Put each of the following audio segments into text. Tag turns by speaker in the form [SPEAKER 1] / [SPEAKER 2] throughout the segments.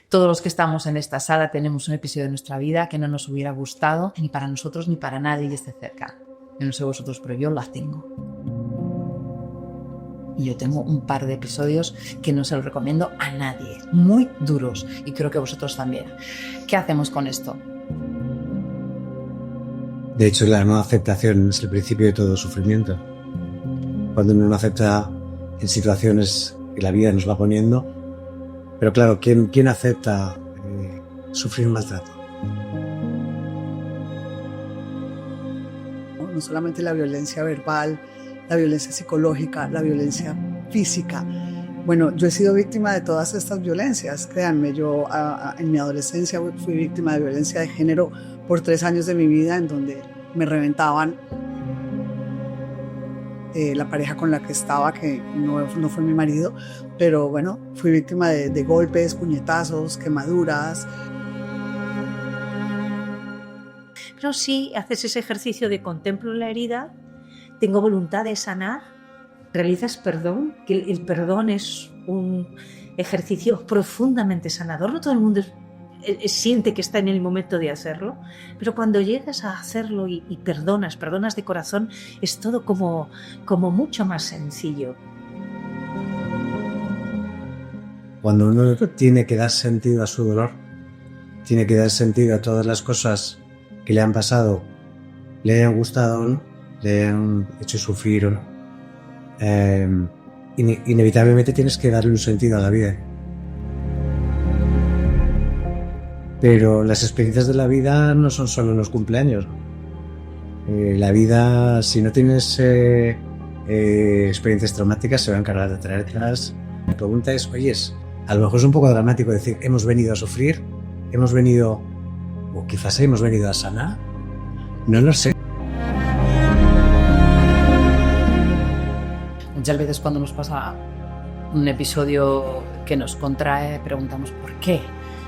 [SPEAKER 1] Todos los que estamos en esta sala tenemos un episodio de nuestra vida que no nos hubiera gustado ni para nosotros ni para nadie que esté cerca. Yo no sé vosotros, pero yo las tengo. Y yo tengo un par de episodios que no se los recomiendo a nadie, muy duros, y creo que vosotros también. ¿Qué hacemos con esto?
[SPEAKER 2] De hecho, la no aceptación es el principio de todo sufrimiento. Cuando uno no acepta en situaciones que la vida nos va poniendo. Pero claro, ¿quién acepta sufrir un maltrato?
[SPEAKER 3] No solamente la violencia verbal, la violencia psicológica, la violencia física. Bueno, yo he sido víctima de todas estas violencias, créanme. Yo en mi adolescencia fui víctima de violencia de género por 3 años de mi vida, en donde me reventaban la pareja con la que estaba, que no fue mi marido, pero bueno, fui víctima de golpes, puñetazos, quemaduras.
[SPEAKER 4] Pero si haces ese ejercicio de contemplo la herida, tengo voluntad de sanar, realizas perdón, que el perdón es un ejercicio profundamente sanador. No todo el mundo siente que está en el momento de hacerlo, pero cuando llegas a hacerlo y perdonas de corazón, es todo como mucho más sencillo.
[SPEAKER 2] Cuando uno tiene que dar sentido a su dolor, tiene que dar sentido a todas las cosas que le han pasado, le hayan gustado o no, le han hecho sufrir o no, inevitablemente tienes que darle un sentido a la vida. Pero las experiencias de la vida no son solo los cumpleaños. La vida, si no tienes experiencias traumáticas, se va a encargar de traerlas. La pregunta es, oyes, a lo mejor es un poco dramático decir, hemos venido a sufrir, o quizás hemos venido a sanar, no lo sé.
[SPEAKER 1] Muchas veces cuando nos pasa un episodio que nos contrae, preguntamos ¿por qué?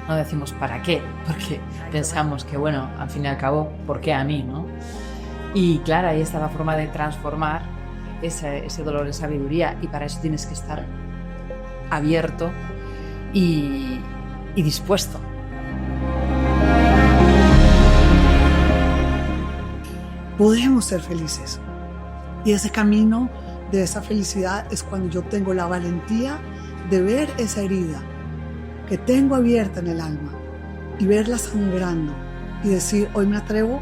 [SPEAKER 1] No decimos ¿para qué? Porque pensamos que, bueno, al fin y al cabo, ¿por qué a mí, no? Y claro, ahí está la forma de transformar ese dolor en sabiduría, y para eso tienes que estar abierto y dispuesto.
[SPEAKER 3] Podemos ser felices. Y ese camino de esa felicidad es cuando yo tengo la valentía de ver esa herida que tengo abierta en el alma y verla sangrando y decir, hoy me atrevo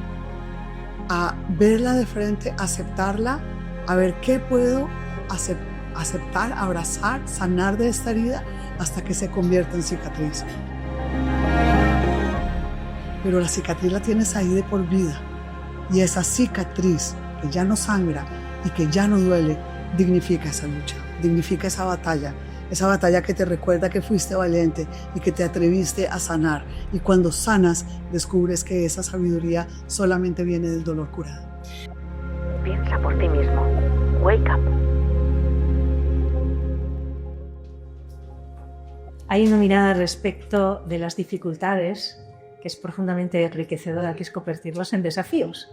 [SPEAKER 3] a verla de frente, a aceptarla, a ver qué puedo aceptar, abrazar, sanar de esta herida hasta que se convierta en cicatriz. Pero la cicatriz la tienes ahí de por vida, y esa cicatriz que ya no sangra y que ya no duele, dignifica esa lucha, dignifica esa batalla que te recuerda que fuiste valiente y que te atreviste a sanar. Y cuando sanas, descubres que esa sabiduría solamente viene del dolor curado.
[SPEAKER 5] Piensa por ti mismo. Wake up.
[SPEAKER 4] Hay una mirada respecto de las dificultades que es profundamente enriquecedora, que es convertirlos en desafíos.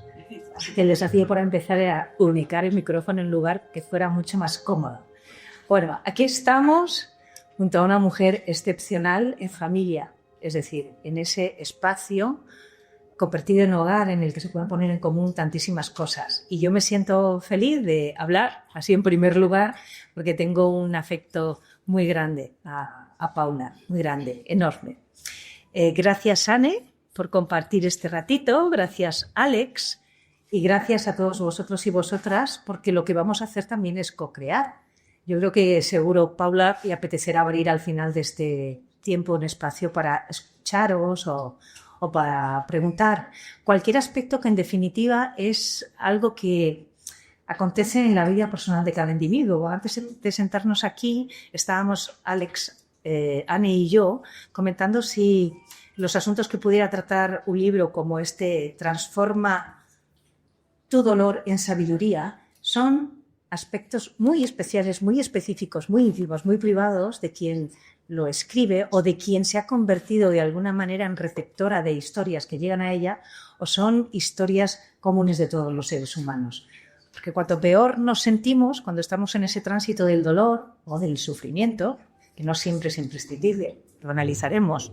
[SPEAKER 4] Así que el desafío para empezar era ubicar el micrófono en un lugar que fuera mucho más cómodo. Bueno, aquí estamos junto a una mujer excepcional en familia, es decir, en ese espacio convertido en hogar en el que se pueden poner en común tantísimas cosas. Y yo me siento feliz de hablar, así en primer lugar, porque tengo un afecto muy grande a Paula, muy grande, enorme. Gracias, Anne, por compartir este ratito. Gracias, Alex. Y gracias a todos vosotros y vosotras, porque lo que vamos a hacer también es co-crear. Yo creo que seguro, Paula, le apetecerá abrir al final de este tiempo un espacio para escucharos o para preguntar cualquier aspecto que en definitiva es algo que acontece en la vida personal de cada individuo. Antes de sentarnos aquí estábamos Alex, Anne y yo comentando si los asuntos que pudiera tratar un libro como este, Transforma tu dolor en sabiduría, son aspectos muy especiales, muy específicos, muy íntimos, muy privados de quien lo escribe o de quien se ha convertido de alguna manera en receptora de historias que llegan a ella, o son historias comunes de todos los seres humanos. Porque cuanto peor nos sentimos cuando estamos en ese tránsito del dolor o del sufrimiento, que no siempre es imprescindible, lo analizaremos,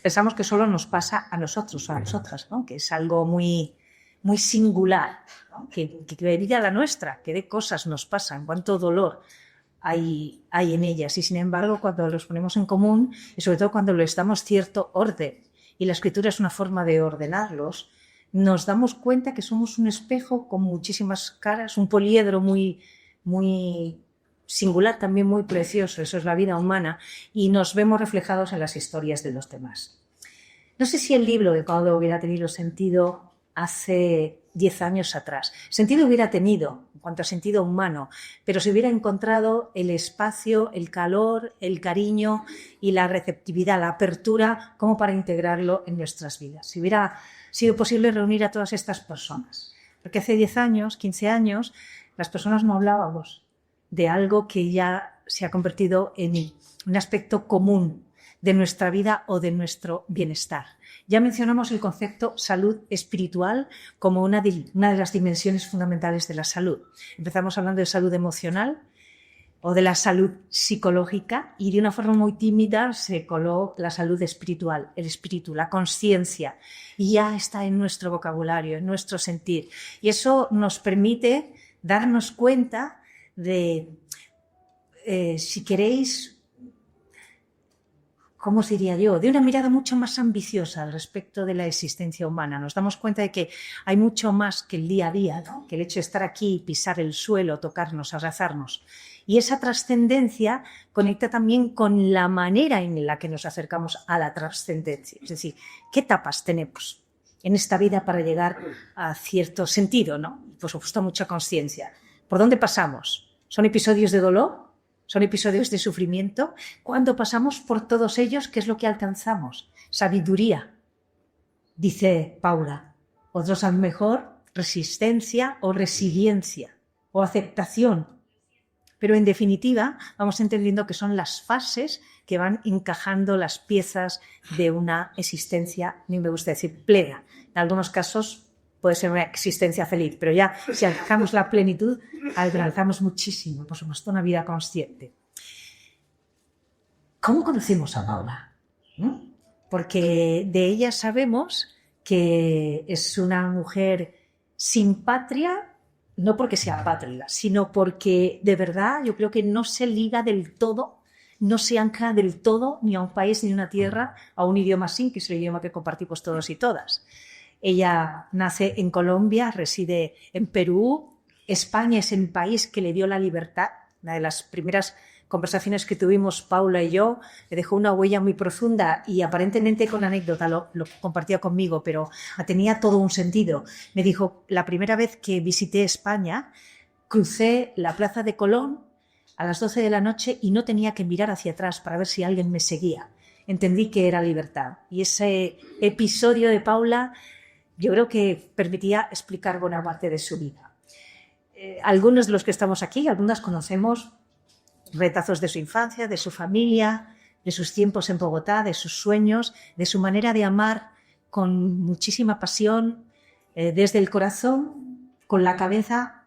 [SPEAKER 4] pensamos que solo nos pasa a nosotros o a nosotras, ¿no? Que es algo muy, muy singular, ¿no? que diría la nuestra, que de cosas nos pasan, cuánto dolor hay en ellas. Y sin embargo, cuando los ponemos en común, y sobre todo cuando les damos cierto orden, y la escritura es una forma de ordenarlos, nos damos cuenta que somos un espejo con muchísimas caras, un poliedro muy, muy singular, también muy precioso, eso es la vida humana, y nos vemos reflejados en las historias de los demás. No sé si el libro de Paulo hubiera tenido sentido hace 10 años atrás. Sentido hubiera tenido, en cuanto a sentido humano, pero se hubiera encontrado el espacio, el calor, el cariño y la receptividad, la apertura, como para integrarlo en nuestras vidas. Si hubiera sido posible reunir a todas estas personas. Porque hace 10 años, 15 años, las personas no hablábamos de algo que ya se ha convertido en un aspecto común de nuestra vida o de nuestro bienestar. Ya mencionamos el concepto salud espiritual como una de las dimensiones fundamentales de la salud. Empezamos hablando de salud emocional o de la salud psicológica y de una forma muy tímida se coló la salud espiritual, el espíritu, la conciencia, y ya está en nuestro vocabulario, en nuestro sentir. Y eso nos permite darnos cuenta de, si queréis, ¿cómo os diría yo?, de una mirada mucho más ambiciosa al respecto de la existencia humana. Nos damos cuenta de que hay mucho más que el día a día, ¿no? Que el hecho de estar aquí, pisar el suelo, tocarnos, abrazarnos. Y esa trascendencia conecta también con la manera en la que nos acercamos a la trascendencia. Es decir, ¿qué etapas tenemos en esta vida para llegar a cierto sentido, ¿no? Por supuesto, mucha conciencia. ¿Por dónde pasamos? ¿Son episodios de dolor? ¿Son episodios de sufrimiento? Cuando pasamos por todos ellos, ¿qué es lo que alcanzamos? Sabiduría, dice Paula. Otros a lo mejor resistencia o resiliencia o aceptación. Pero en definitiva vamos entendiendo que son las fases que van encajando las piezas de una existencia, a mí me gusta decir, plena. En algunos casos puede ser una existencia feliz, pero ya si alcanzamos la plenitud, alcanzamos muchísimo, por supuesto, una vida consciente. ¿Cómo conocimos a Paula? Porque de ella sabemos que es una mujer sin patria, no porque sea apátrida, sino porque de verdad yo creo que no se liga del todo, no se ancla del todo ni a un país ni a una tierra, a un idioma sin, que es el idioma que compartimos todos y todas. Ella nace en Colombia, reside en Perú. España es el país que le dio la libertad. Una de las primeras conversaciones que tuvimos Paula y yo le dejó una huella muy profunda y aparentemente con anécdota lo compartía conmigo, pero tenía todo un sentido. Me dijo, la primera vez que visité España, crucé la Plaza de Colón a las 12 de la noche y no tenía que mirar hacia atrás para ver si alguien me seguía. Entendí que era libertad. Y ese episodio de Paula yo creo que permitía explicar buena parte de su vida. Algunos de los que estamos aquí, algunas conocemos retazos de su infancia, de su familia, de sus tiempos en Bogotá, de sus sueños, de su manera de amar con muchísima pasión, desde el corazón, con la cabeza,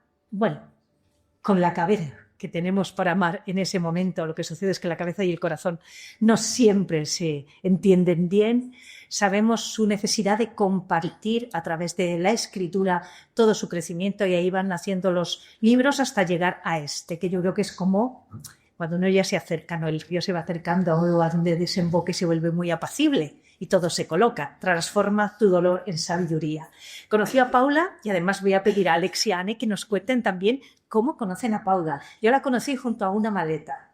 [SPEAKER 4] con la cabeza que tenemos para amar en ese momento. Lo que sucede es que la cabeza y el corazón no siempre se entienden bien. Sabemos su necesidad de compartir a través de la escritura todo su crecimiento y ahí van naciendo los libros hasta llegar a este, que yo creo que es como cuando uno ya se acerca, ¿no? El río se va acercando a donde desemboca y se vuelve muy apacible y todo se coloca. Transforma tu dolor en sabiduría. Conoció a Paula y además voy a pedir a Alex y a Anne que nos cuenten también cómo conocen a Paula. Yo la conocí junto a una maleta.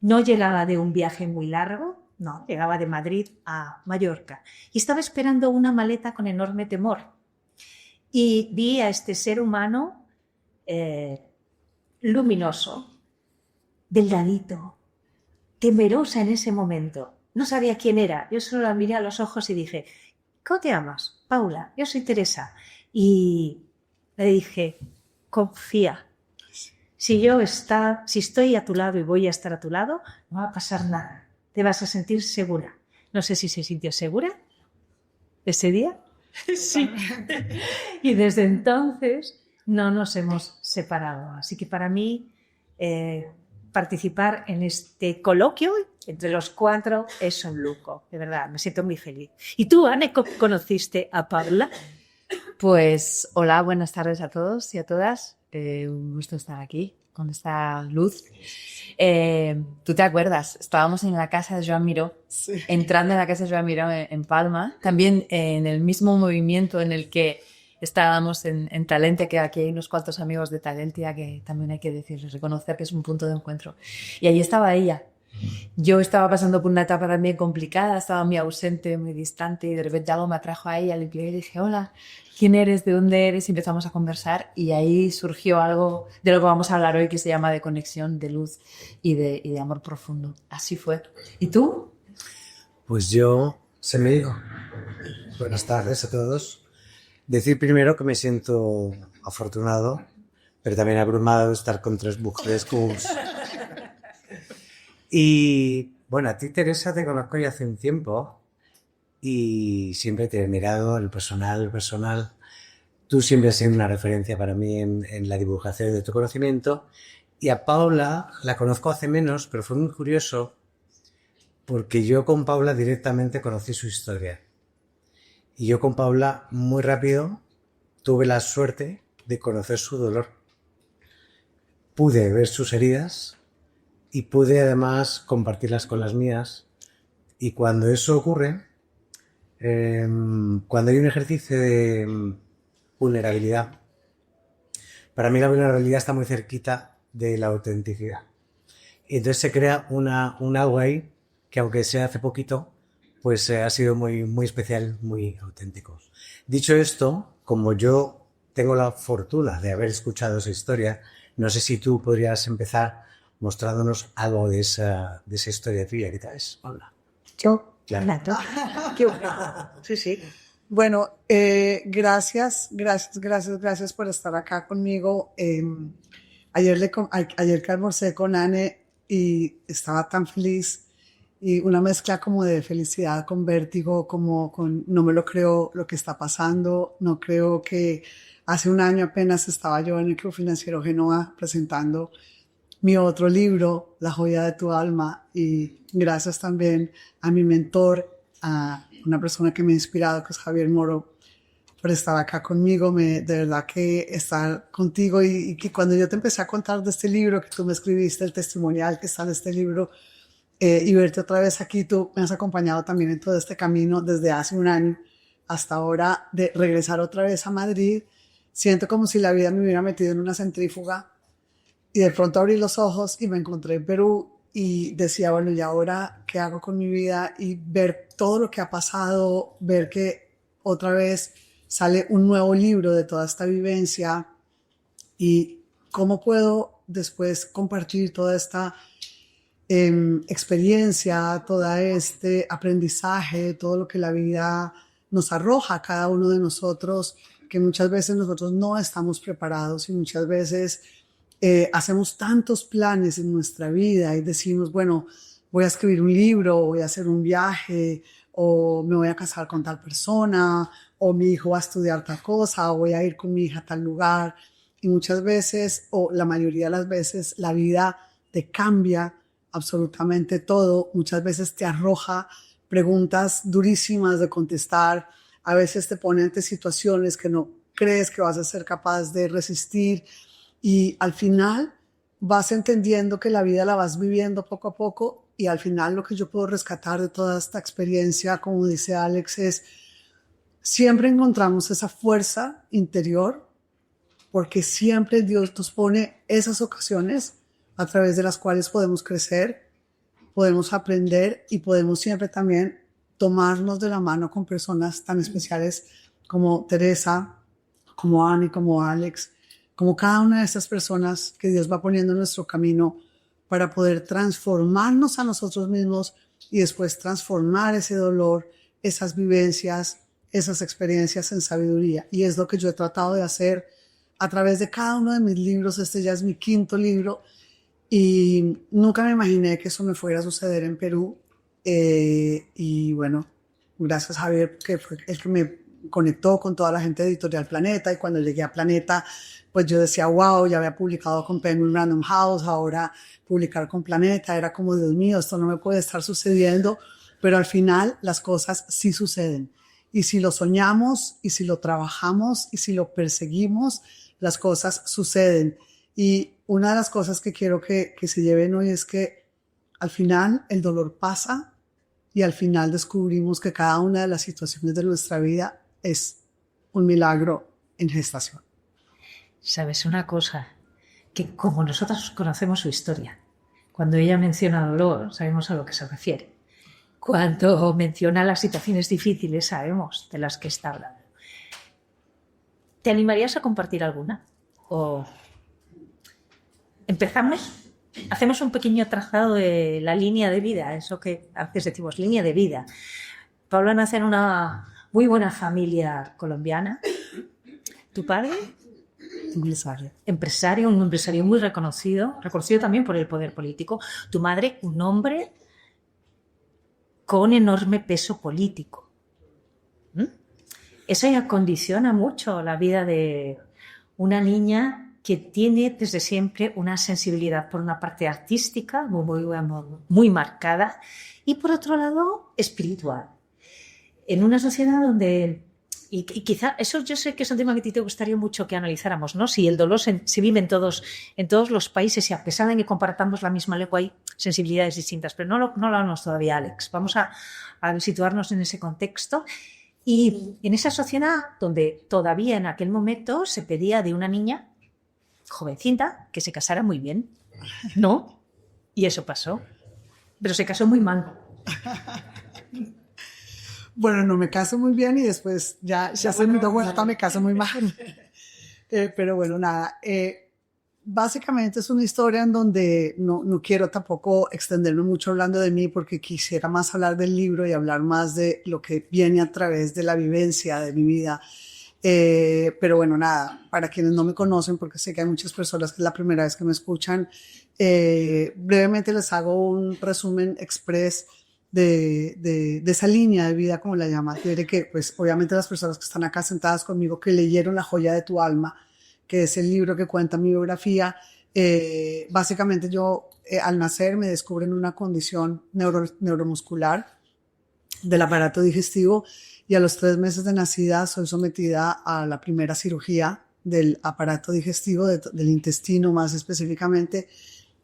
[SPEAKER 4] No llegaba de un viaje muy largo, no, llegaba de Madrid a Mallorca y estaba esperando una maleta con enorme temor. Y vi a este ser humano luminoso, delgadito, temerosa en ese momento. No sabía quién era. Yo solo la miré a los ojos y dije, ¿cómo te llamas? Paula, yo soy Teresa. Y le dije, confía. Si estoy a tu lado y voy a estar a tu lado, no va a pasar nada. Te vas a sentir segura. No sé si se sintió segura ese día. Sí. Y desde entonces no nos hemos separado. Así que para mí participar en este coloquio entre los 4 es un lujo, de verdad, me siento muy feliz. ¿Y tú, Anne, conociste a Paula?
[SPEAKER 1] Pues hola, buenas tardes a todos y a todas. Un gusto estar aquí con esta luz. ¿Tú te acuerdas? Estábamos en la casa de Joan Miró,
[SPEAKER 3] Sí.
[SPEAKER 1] entrando en la casa de Joan Miró en Palma, también en el mismo movimiento en el que estábamos en Talentia, que aquí hay unos cuantos amigos de Talentia que también hay que decirles, reconocer que es un punto de encuentro. Y allí estaba ella. Yo estaba pasando por una etapa también complicada, estaba muy ausente, muy distante, y de repente algo me atrajo a ella, le y dije, hola, ¿quién eres? ¿De dónde eres? Y empezamos a conversar y ahí surgió algo de lo que vamos a hablar hoy, que se llama de conexión, de luz y de amor profundo. Así fue. ¿Y tú?
[SPEAKER 2] Pues yo, se me digo. Buenas tardes a todos. Decir primero que me siento afortunado, pero también abrumado de estar con 3 mujeres como... Y bueno, a ti, Teresa, te conozco ya hace un tiempo y siempre te he mirado el personal. Tú siempre has sido una referencia para mí en la divulgación de tu conocimiento. Y a Paula la conozco hace menos, pero fue muy curioso porque yo con Paula directamente conocí su historia. Y yo con Paula muy rápido tuve la suerte de conocer su dolor. Pude ver sus heridas y pude además compartirlas con las mías. Y cuando eso ocurre, cuando hay un ejercicio de vulnerabilidad, para mí la vulnerabilidad está muy cerquita de la autenticidad. Y entonces se crea un algo ahí que, aunque sea hace poquito, pues ha sido muy, muy especial, muy auténtico. Dicho esto, como yo tengo la fortuna de haber escuchado esa historia, no sé si tú podrías empezar mostrándonos algo de esa historia tuya. ¿Qué tal es, Paula?
[SPEAKER 4] Yo,
[SPEAKER 2] Claro.
[SPEAKER 4] Nato. Qué bueno. Sí, sí.
[SPEAKER 3] Bueno, gracias por estar acá conmigo. Ayer que almorcé con Anne y estaba tan feliz, y una mezcla como de felicidad con vértigo, no me lo creo lo que está pasando, no creo que hace un año apenas estaba yo en el Club Financiero Génova presentando mi otro libro, La joya de tu alma, y gracias también a mi mentor, a una persona que me ha inspirado, que es Javier Moro, por estar acá conmigo. De verdad que estar contigo y que cuando yo te empecé a contar de este libro, que tú me escribiste, el testimonial que está en este libro, y verte otra vez aquí, tú me has acompañado también en todo este camino desde hace un año hasta ahora, de regresar otra vez a Madrid. Siento como si la vida me hubiera metido en una centrífuga y de pronto abrí los ojos y me encontré en Perú y decía, bueno, ¿y ahora qué hago con mi vida? Y ver todo lo que ha pasado, ver que otra vez sale un nuevo libro de toda esta vivencia y cómo puedo después compartir toda esta experiencia, todo este aprendizaje, todo lo que la vida nos arroja a cada uno de nosotros, que muchas veces nosotros no estamos preparados y muchas veces hacemos tantos planes en nuestra vida y decimos, bueno, voy a escribir un libro, voy a hacer un viaje, o me voy a casar con tal persona, o mi hijo va a estudiar tal cosa, o voy a ir con mi hija a tal lugar. Y muchas veces, o la mayoría de las veces, la vida te cambia absolutamente todo. Muchas veces te arroja preguntas durísimas de contestar. A veces te pone ante situaciones que no crees que vas a ser capaz de resistir. Y al final vas entendiendo que la vida la vas viviendo poco a poco, y al final lo que yo puedo rescatar de toda esta experiencia, como dice Alex, es siempre encontramos esa fuerza interior, porque siempre Dios nos pone esas ocasiones a través de las cuales podemos crecer, podemos aprender y podemos siempre también tomarnos de la mano con personas tan especiales como Teresa, como Annie, como Alex, como cada una de estas personas que Dios va poniendo en nuestro camino para poder transformarnos a nosotros mismos y después transformar ese dolor, esas vivencias, esas experiencias en sabiduría. Y es lo que yo he tratado de hacer a través de cada uno de mis libros. Este ya es mi 5º libro y nunca me imaginé que eso me fuera a suceder en Perú. Y bueno, gracias Javier, que fue el que conectó con toda la gente de Editorial Planeta, y cuando llegué a Planeta, pues yo decía, wow, ya había publicado con Penguin Random House, ahora publicar con Planeta, era como, Dios mío, esto no me puede estar sucediendo, pero al final las cosas sí suceden. Y si lo soñamos, y si lo trabajamos, y si lo perseguimos, las cosas suceden. Y una de las cosas que quiero que se lleven hoy es que al final el dolor pasa y al final descubrimos que cada una de las situaciones de nuestra vida es un milagro en gestación.
[SPEAKER 4] ¿Sabes una cosa? Que como nosotros conocemos su historia, cuando ella menciona dolor, sabemos a lo que se refiere. Cuando menciona las situaciones difíciles, sabemos de las que está hablando. ¿Te animarías a compartir alguna? ¿O empezamos? Hacemos un pequeño trazado de la línea de vida, eso que a veces decimos, línea de vida. Paula nace en una muy buena familia colombiana. ¿Tu padre? Empresario, un empresario muy reconocido también por el poder político. Tu madre, un hombre con enorme peso político. Eso ya condiciona mucho la vida de una niña que tiene desde siempre una sensibilidad por una parte artística muy marcada y por otro lado espiritual. En una sociedad donde, y quizá eso yo sé que es un tema que a ti te gustaría mucho que analizáramos, ¿no? Si el dolor se vive en todos los países y a pesar de que compartamos la misma lengua hay sensibilidades distintas, pero no lo hablamos todavía, Alex. Vamos a situarnos en ese contexto. Y en esa sociedad donde todavía en aquel momento se pedía de una niña jovencita que se casara muy bien, ¿no? Y eso pasó, pero se casó muy mal.
[SPEAKER 3] Bueno, no me caso muy bien y después ya segunda vuelta me caso muy mal. Pero bueno, nada. Básicamente es una historia en donde no quiero tampoco extenderme mucho hablando de mí porque quisiera más hablar del libro y hablar más de lo que viene a través de la vivencia de mi vida. Pero bueno, nada, para quienes no me conocen, porque sé que hay muchas personas que es la primera vez que me escuchan, brevemente les hago un resumen express de esa línea de vida, como la llaman. Diré que, pues, obviamente las personas que están acá sentadas conmigo, que leyeron La joya de tu alma, que es el libro que cuenta mi biografía, básicamente yo al nacer me descubren una condición neuromuscular del aparato digestivo y a los 3 meses de nacida soy sometida a la primera cirugía del aparato digestivo, del intestino más específicamente,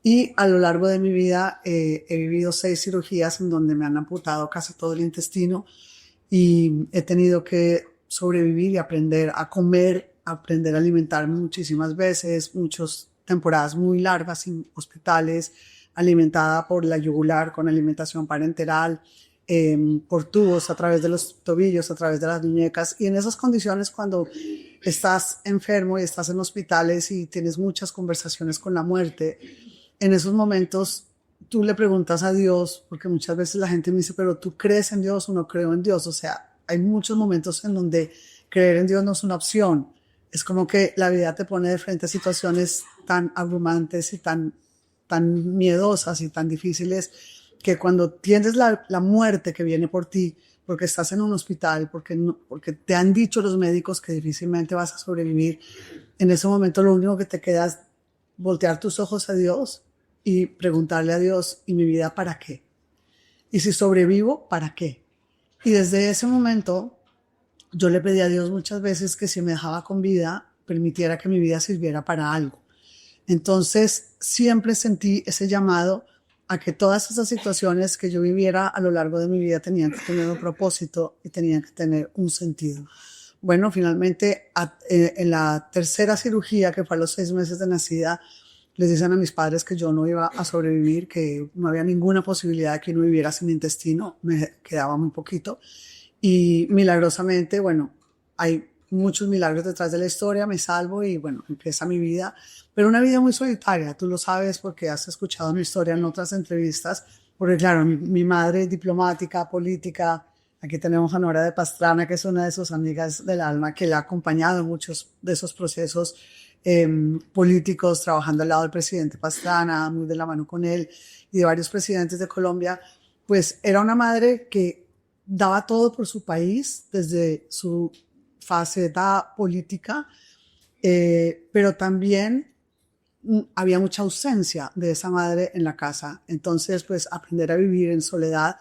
[SPEAKER 3] y a lo largo de mi vida he vivido 6 cirugías en donde me han amputado casi todo el intestino y he tenido que sobrevivir y aprender a comer, aprender a alimentarme muchísimas veces, muchas temporadas muy largas en hospitales, alimentada por la yugular con alimentación parenteral, por tubos a través de los tobillos, a través de las muñecas. Y en esas condiciones, cuando estás enfermo y estás en hospitales y tienes muchas conversaciones con la muerte, en esos momentos tú le preguntas a Dios, porque muchas veces la gente me dice, pero ¿tú crees en Dios o no creo en Dios? O sea, hay muchos momentos en donde creer en Dios no es una opción. Es como que la vida te pone de frente a situaciones tan abrumantes y tan miedosas y tan difíciles que cuando tienes la muerte que viene por ti, porque estás en un hospital, porque te han dicho los médicos que difícilmente vas a sobrevivir, en ese momento lo único que te queda es voltear tus ojos a Dios y preguntarle a Dios, ¿y mi vida para qué? Y si sobrevivo, ¿para qué? Y desde ese momento yo le pedí a Dios muchas veces que si me dejaba con vida, permitiera que mi vida sirviera para algo. Entonces siempre sentí ese llamado a que todas esas situaciones que yo viviera a lo largo de mi vida tenían que tener un propósito y tenían que tener un sentido. Bueno, finalmente en la tercera cirugía, que fue a los 6 meses de nacida, les dicen a mis padres que yo no iba a sobrevivir, que no había ninguna posibilidad de que no viviera sin intestino, me quedaba muy poquito. Y milagrosamente, bueno, hay muchos milagros detrás de la historia, me salvo y bueno, empieza mi vida, pero una vida muy solitaria, tú lo sabes porque has escuchado mi historia en otras entrevistas, porque claro, mi madre es diplomática, política, aquí tenemos a Nora de Pastrana, que es una de sus amigas del alma, que le ha acompañado en muchos de esos procesos políticos, trabajando al lado del presidente Pastrana, muy de la mano con él, y de varios presidentes de Colombia. Pues era una madre que daba todo por su país, desde su faceta política, pero también había mucha ausencia de esa madre en la casa. Entonces, pues aprender a vivir en soledad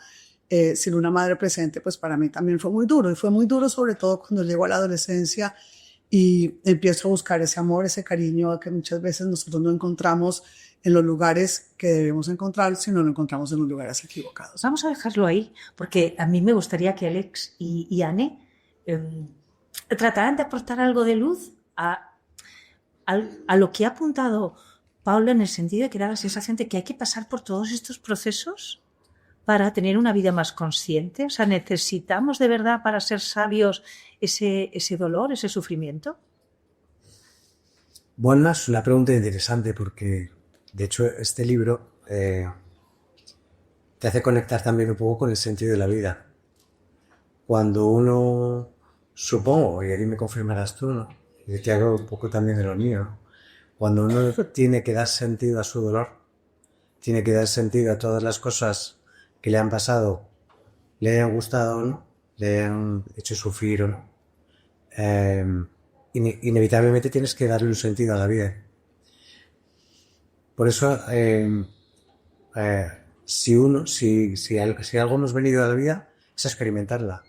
[SPEAKER 3] sin una madre presente, pues para mí también fue muy duro. Y fue muy duro sobre todo cuando llego a la adolescencia y empiezo a buscar ese amor, ese cariño que muchas veces nosotros no encontramos en los lugares que debemos encontrar, sino lo encontramos en los lugares equivocados.
[SPEAKER 4] Vamos a dejarlo ahí, porque a mí me gustaría que Alex y Anne trataran de aportar algo de luz a lo que ha apuntado Paula, en el sentido de que da la sensación de que hay que pasar por todos estos procesos para tener una vida más consciente. O sea, ¿necesitamos de verdad para ser sabios ese dolor, ese sufrimiento?
[SPEAKER 2] Bueno, es una pregunta interesante porque, de hecho, este libro te hace conectar también un poco con el sentido de la vida. Cuando uno, supongo, y ahí me confirmarás tú, ¿no? Y te hago un poco también de lo mío, ¿no? Cuando uno tiene que dar sentido a su dolor, tiene que dar sentido a todas las cosas que le han pasado, le hayan gustado o no, le han hecho sufrir o no, inevitablemente tienes que darle un sentido a la vida. Por eso, si algo hemos venido a la vida, es a experimentarla.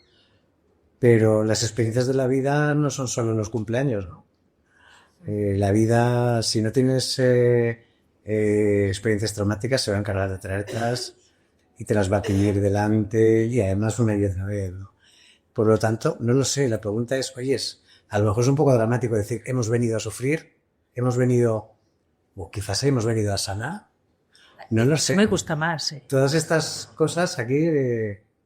[SPEAKER 2] Pero las experiencias de la vida no son solo en los cumpleaños, ¿no? La vida, si no tienes experiencias traumáticas, se va a encargar de traértelas y te las va a pedir delante y además una y otra vez, ¿no? Por lo tanto, no lo sé, la pregunta es, a lo mejor es un poco dramático decir, hemos venido a sufrir, o quizás hemos venido a sanar, no lo sé.
[SPEAKER 4] Me gusta más.
[SPEAKER 2] Todas estas cosas aquí,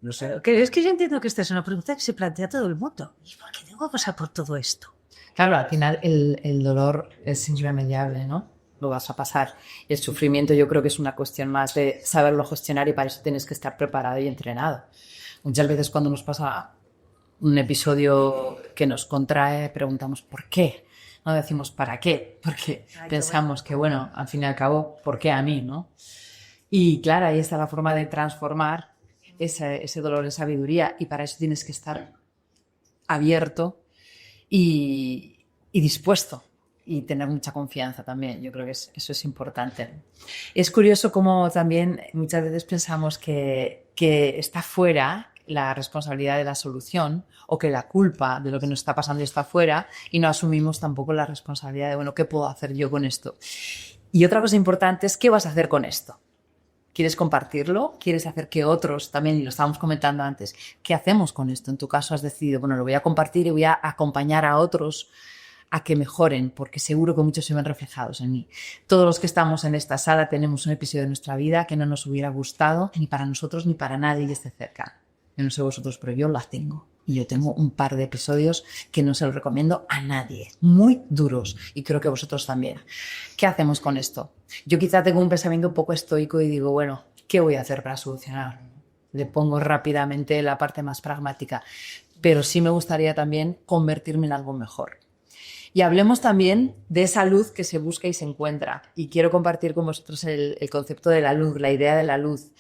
[SPEAKER 2] no sé.
[SPEAKER 4] Es que yo entiendo que esta es una pregunta que se plantea todo el mundo. ¿Y por qué tengo que pasar por todo esto?
[SPEAKER 1] Claro, al final el dolor es irremediable, ¿no? Lo vas a pasar. Y el sufrimiento yo creo que es una cuestión más de saberlo gestionar y para eso tienes que estar preparado y entrenado. Muchas veces cuando nos pasa un episodio que nos contrae, preguntamos ¿por qué? No decimos ¿para qué? Porque pensamos que, bueno, al fin y al cabo, ¿por qué a mí, no? Y claro, ahí está la forma de transformar ese dolor en sabiduría y para eso tienes que estar abierto y dispuesto y tener mucha confianza también. Yo creo que eso es importante. Es curioso cómo también muchas veces pensamos que está fuera la responsabilidad de la solución o que la culpa de lo que nos está pasando está fuera y no asumimos tampoco la responsabilidad de, bueno, ¿qué puedo hacer yo con esto? Y otra cosa importante es, ¿qué vas a hacer con esto? ¿Quieres compartirlo? ¿Quieres hacer que otros también, y lo estábamos comentando antes, qué hacemos con esto? En tu caso has decidido, bueno, lo voy a compartir y voy a acompañar a otros a que mejoren, porque seguro que muchos se ven reflejados en mí. Todos los que estamos en esta sala tenemos un episodio de nuestra vida que no nos hubiera gustado, ni para nosotros ni para nadie que esté cerca. Yo no sé vosotros, pero yo las tengo. Y yo tengo un par de episodios que no se los recomiendo a nadie. Muy duros. Y creo que vosotros también. ¿Qué hacemos con esto? Yo quizá tengo un pensamiento un poco estoico y digo, bueno, ¿qué voy a hacer para solucionar? Le pongo rápidamente la parte más pragmática. Pero sí me gustaría también convertirme en algo mejor. Y hablemos también de esa luz que se busca y se encuentra. Y quiero compartir con vosotros el concepto de la luz, la idea de la luz.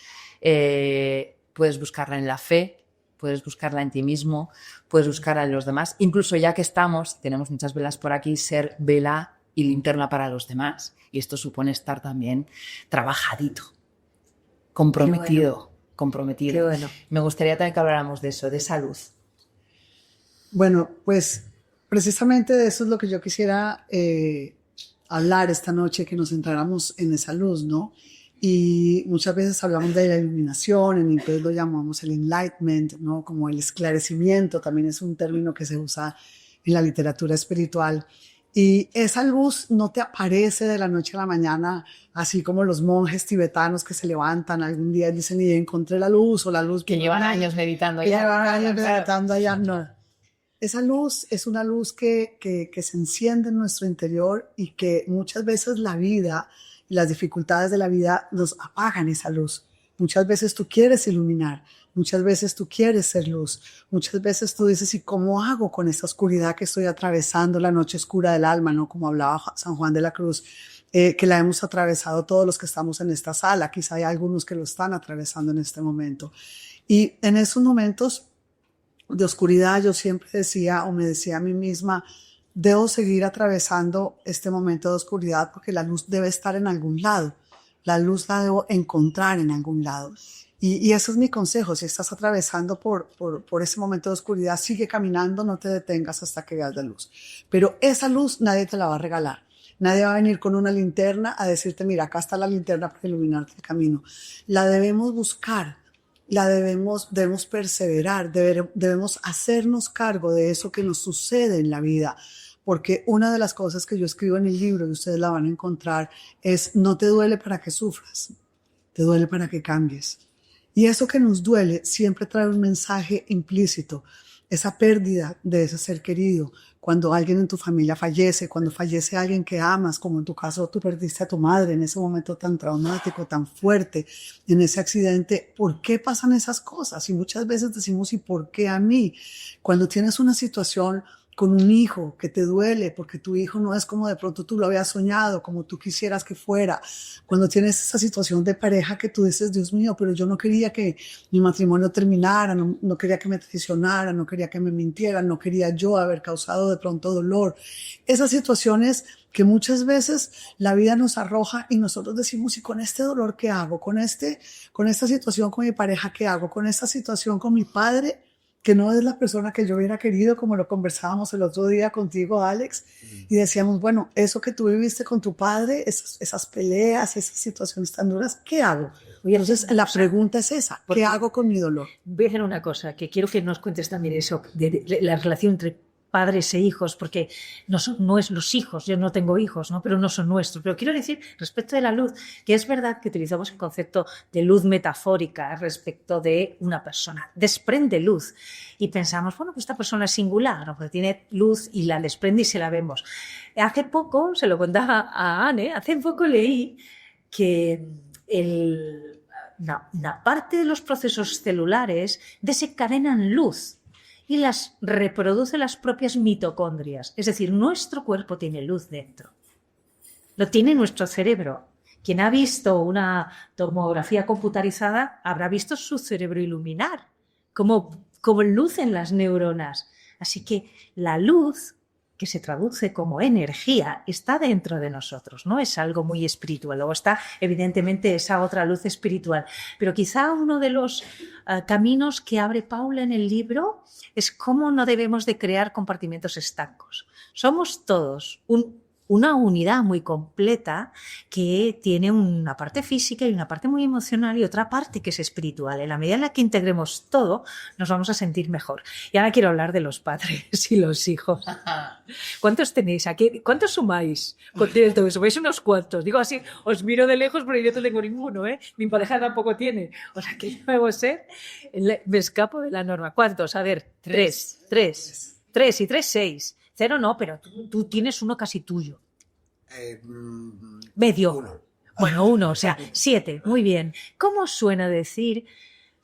[SPEAKER 1] Puedes buscarla en la fe, puedes buscarla en ti mismo, puedes buscarla en los demás. Incluso ya que estamos, tenemos muchas velas por aquí, ser vela y linterna para los demás. Y esto supone estar también trabajadito, comprometido.
[SPEAKER 4] Qué bueno.
[SPEAKER 1] Me gustaría también que habláramos de eso, de esa luz.
[SPEAKER 3] Bueno, pues precisamente de eso es lo que yo quisiera hablar esta noche, que nos centráramos en esa luz, ¿no? Y muchas veces hablamos de la iluminación, en inglés lo llamamos el enlightenment, ¿no? Como el esclarecimiento, también es un término que se usa en la literatura espiritual. Y esa luz no te aparece de la noche a la mañana, así como los monjes tibetanos que se levantan algún día y dicen, y encontré la luz, o la luz
[SPEAKER 1] que llevan años meditando
[SPEAKER 3] allá. Llevan años meditando allá, no. Esa luz es una luz que se enciende en nuestro interior y que muchas veces la vida y las dificultades de la vida nos apagan esa luz. Muchas veces tú quieres iluminar, muchas veces tú quieres ser luz, muchas veces tú dices, ¿y cómo hago con esta oscuridad que estoy atravesando, la noche oscura del alma, ¿no? Como hablaba San Juan de la Cruz, que la hemos atravesado todos los que estamos en esta sala, quizá hay algunos que lo están atravesando en este momento. Y en esos momentos de oscuridad, yo siempre decía o me decía a mí misma, debo seguir atravesando este momento de oscuridad porque la luz debe estar en algún lado. La luz la debo encontrar en algún lado. Y ese es mi consejo. Si estás atravesando por ese momento de oscuridad, sigue caminando, no te detengas hasta que veas la luz. Pero esa luz nadie te la va a regalar. Nadie va a venir con una linterna a decirte, mira, acá está la linterna para iluminarte el camino. La debemos buscar, debemos perseverar, debemos hacernos cargo de eso que nos sucede en la vida. Porque una de las cosas que yo escribo en el libro, y ustedes la van a encontrar, es no te duele para que sufras, te duele para que cambies. Y eso que nos duele siempre trae un mensaje implícito, esa pérdida de ese ser querido, cuando alguien en tu familia fallece, cuando fallece alguien que amas, como en tu caso tú perdiste a tu madre en ese momento tan traumático, tan fuerte, en ese accidente. ¿Por qué pasan esas cosas? Y muchas veces decimos, ¿y por qué a mí? Cuando tienes una situación con un hijo que te duele porque tu hijo no es como de pronto tú lo habías soñado, como tú quisieras que fuera. Cuando tienes esa situación de pareja que tú dices, Dios mío, pero yo no quería que mi matrimonio terminara, no quería que me traicionara, no quería que me mintieran, no quería yo haber causado de pronto dolor. Esas situaciones que muchas veces la vida nos arroja y nosotros decimos, ¿y con este dolor qué hago? ¿Con esta situación con mi pareja qué hago? ¿Con esta situación con mi padre? Que no es la persona que yo hubiera querido, como lo conversábamos el otro día contigo, Alex, y decíamos, bueno, eso que tú viviste con tu padre, esas peleas, esas situaciones tan duras, ¿qué hago? Entonces, la pregunta es esa, ¿qué hago con mi dolor?
[SPEAKER 4] Voy a hacer una cosa, que quiero que nos cuentes también eso, de la relación entre padres e hijos, porque no es los hijos, yo no tengo hijos, ¿no? Pero no son nuestros. Pero quiero decir, respecto de la luz, que es verdad que utilizamos el concepto de luz metafórica respecto de una persona. Desprende luz. Y pensamos, bueno, pues esta persona es singular, ¿no? Porque tiene luz y la desprende y se la vemos. Hace poco, se lo contaba a Anne, hace poco leí que una parte de los procesos celulares desencadenan luz y las reproduce las propias mitocondrias. Es decir, nuestro cuerpo tiene luz dentro. Lo tiene nuestro cerebro. Quien ha visto una tomografía computarizada habrá visto su cerebro iluminar, como lucen las neuronas. Así que la luz, que se traduce como energía, está dentro de nosotros, no es algo muy espiritual. Luego está, evidentemente, esa otra luz espiritual. Pero quizá uno de los caminos que abre Paula en el libro es cómo no debemos de crear compartimentos estancos. Somos todos una unidad muy completa que tiene una parte física y una parte muy emocional y otra parte que es espiritual. En la medida en la que integremos todo, nos vamos a sentir mejor. Y ahora quiero hablar de los padres y los hijos. ¿Cuántos tenéis aquí? ¿Cuántos sumáis? Sumáis unos cuantos. Digo así, os miro de lejos, pero yo no tengo ninguno, ¿eh? Mi pareja tampoco tiene. O sea, que yo debo ser, me escapo de la norma. ¿Cuántos? A ver, tres y tres, 6. 0 no, pero tú tienes uno casi tuyo. Medio.
[SPEAKER 2] 1.
[SPEAKER 4] Bueno, 1, o sea, 7. Muy bien. ¿Cómo suena decir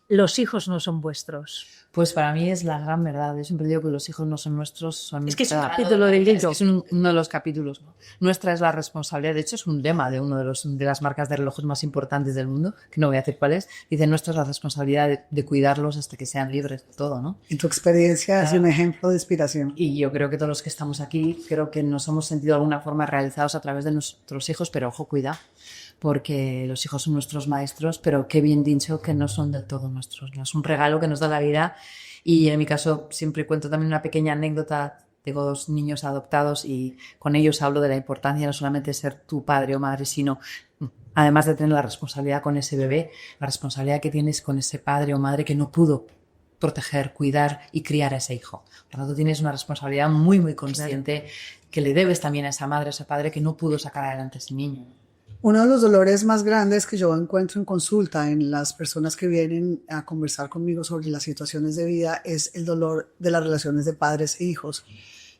[SPEAKER 4] los hijos no son vuestros?
[SPEAKER 1] Pues para mí es la gran verdad. Yo siempre digo que los hijos no son nuestros, son
[SPEAKER 4] Es que es un
[SPEAKER 1] nuestra.
[SPEAKER 4] capítulo del libro.
[SPEAKER 1] Es que es uno de los capítulos, ¿no? Nuestra es la responsabilidad. De hecho, es un lema de una de las marcas de relojes más importantes del mundo, que no voy a decir cuál es. Dice, nuestra es la responsabilidad de cuidarlos hasta que sean libres de todo, ¿no?
[SPEAKER 3] Y tu experiencia es un ejemplo de inspiración.
[SPEAKER 1] Y yo creo que todos los que estamos aquí, creo que nos hemos sentido de alguna forma realizados a través de nuestros hijos, pero ojo, cuidado, porque los hijos son nuestros maestros, pero qué bien dicho que no son del todo nuestros, ¿no? Es un regalo que nos da la vida. Y en mi caso siempre cuento también una pequeña anécdota. Tengo 2 niños adoptados y con ellos hablo de la importancia no solamente de ser tu padre o madre, sino además de tener la responsabilidad con ese bebé, la responsabilidad que tienes con ese padre o madre que no pudo proteger, cuidar y criar a ese hijo. Por lo tanto, tienes una responsabilidad muy, muy consciente que le debes también a esa madre o ese padre que no pudo sacar adelante a ese niño.
[SPEAKER 3] Uno de los dolores más grandes que yo encuentro en consulta en las personas que vienen a conversar conmigo sobre las situaciones de vida es el dolor de las relaciones de padres e hijos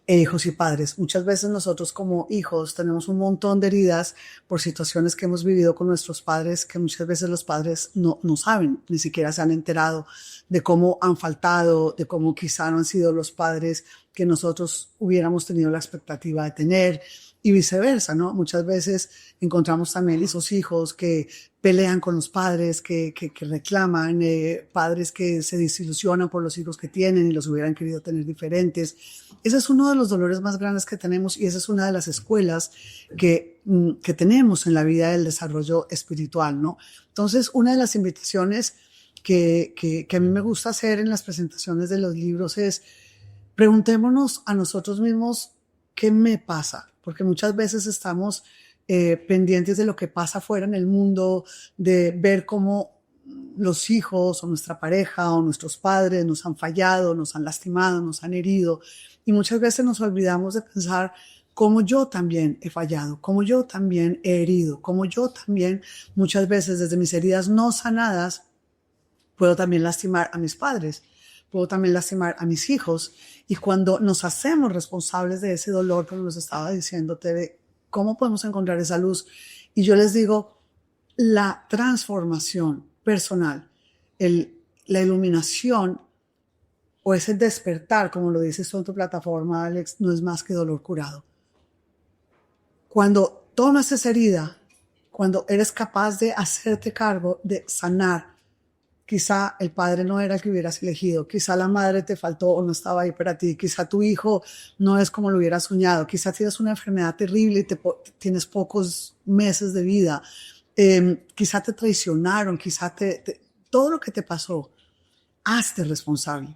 [SPEAKER 3] y padres. Muchas veces nosotros como hijos tenemos un montón de heridas por situaciones que hemos vivido con nuestros padres que muchas veces los padres no saben, ni siquiera se han enterado de cómo han faltado, de cómo quizá no han sido los padres que nosotros hubiéramos tenido la expectativa de tener. y viceversa, ¿no? Muchas veces encontramos también esos hijos que pelean con los padres, que reclaman, padres que se desilusionan por los hijos que tienen y los hubieran querido tener diferentes. Ese es uno de los dolores más grandes que tenemos y esa es una de las escuelas que tenemos en la vida del desarrollo espiritual, ¿no? Entonces, una de las invitaciones que a mí me gusta hacer en las presentaciones de los libros es preguntémonos a nosotros mismos qué me pasa, porque muchas veces estamos pendientes de lo que pasa afuera en el mundo, de ver cómo los hijos o nuestra pareja o nuestros padres nos han fallado, nos han lastimado, nos han herido y muchas veces nos olvidamos de pensar cómo yo también he fallado, cómo yo también he herido, cómo yo también muchas veces desde mis heridas no sanadas puedo también lastimar a mis padres, puedo también lastimar a mis hijos y cuando nos hacemos responsables de ese dolor, como nos estaba diciendo Tebe, ¿cómo podemos encontrar esa luz? Y yo les digo, la transformación personal, la iluminación o ese despertar, como lo dices tú en tu plataforma, Alex, no es más que dolor curado. Cuando tomas esa herida, cuando eres capaz de hacerte cargo, de sanar, quizá el padre no era el que hubieras elegido, quizá la madre te faltó o no estaba ahí para ti, quizá tu hijo no es como lo hubieras soñado, quizá tienes una enfermedad terrible y tienes pocos meses de vida, quizá te traicionaron, quizá todo lo que te pasó, hazte responsable.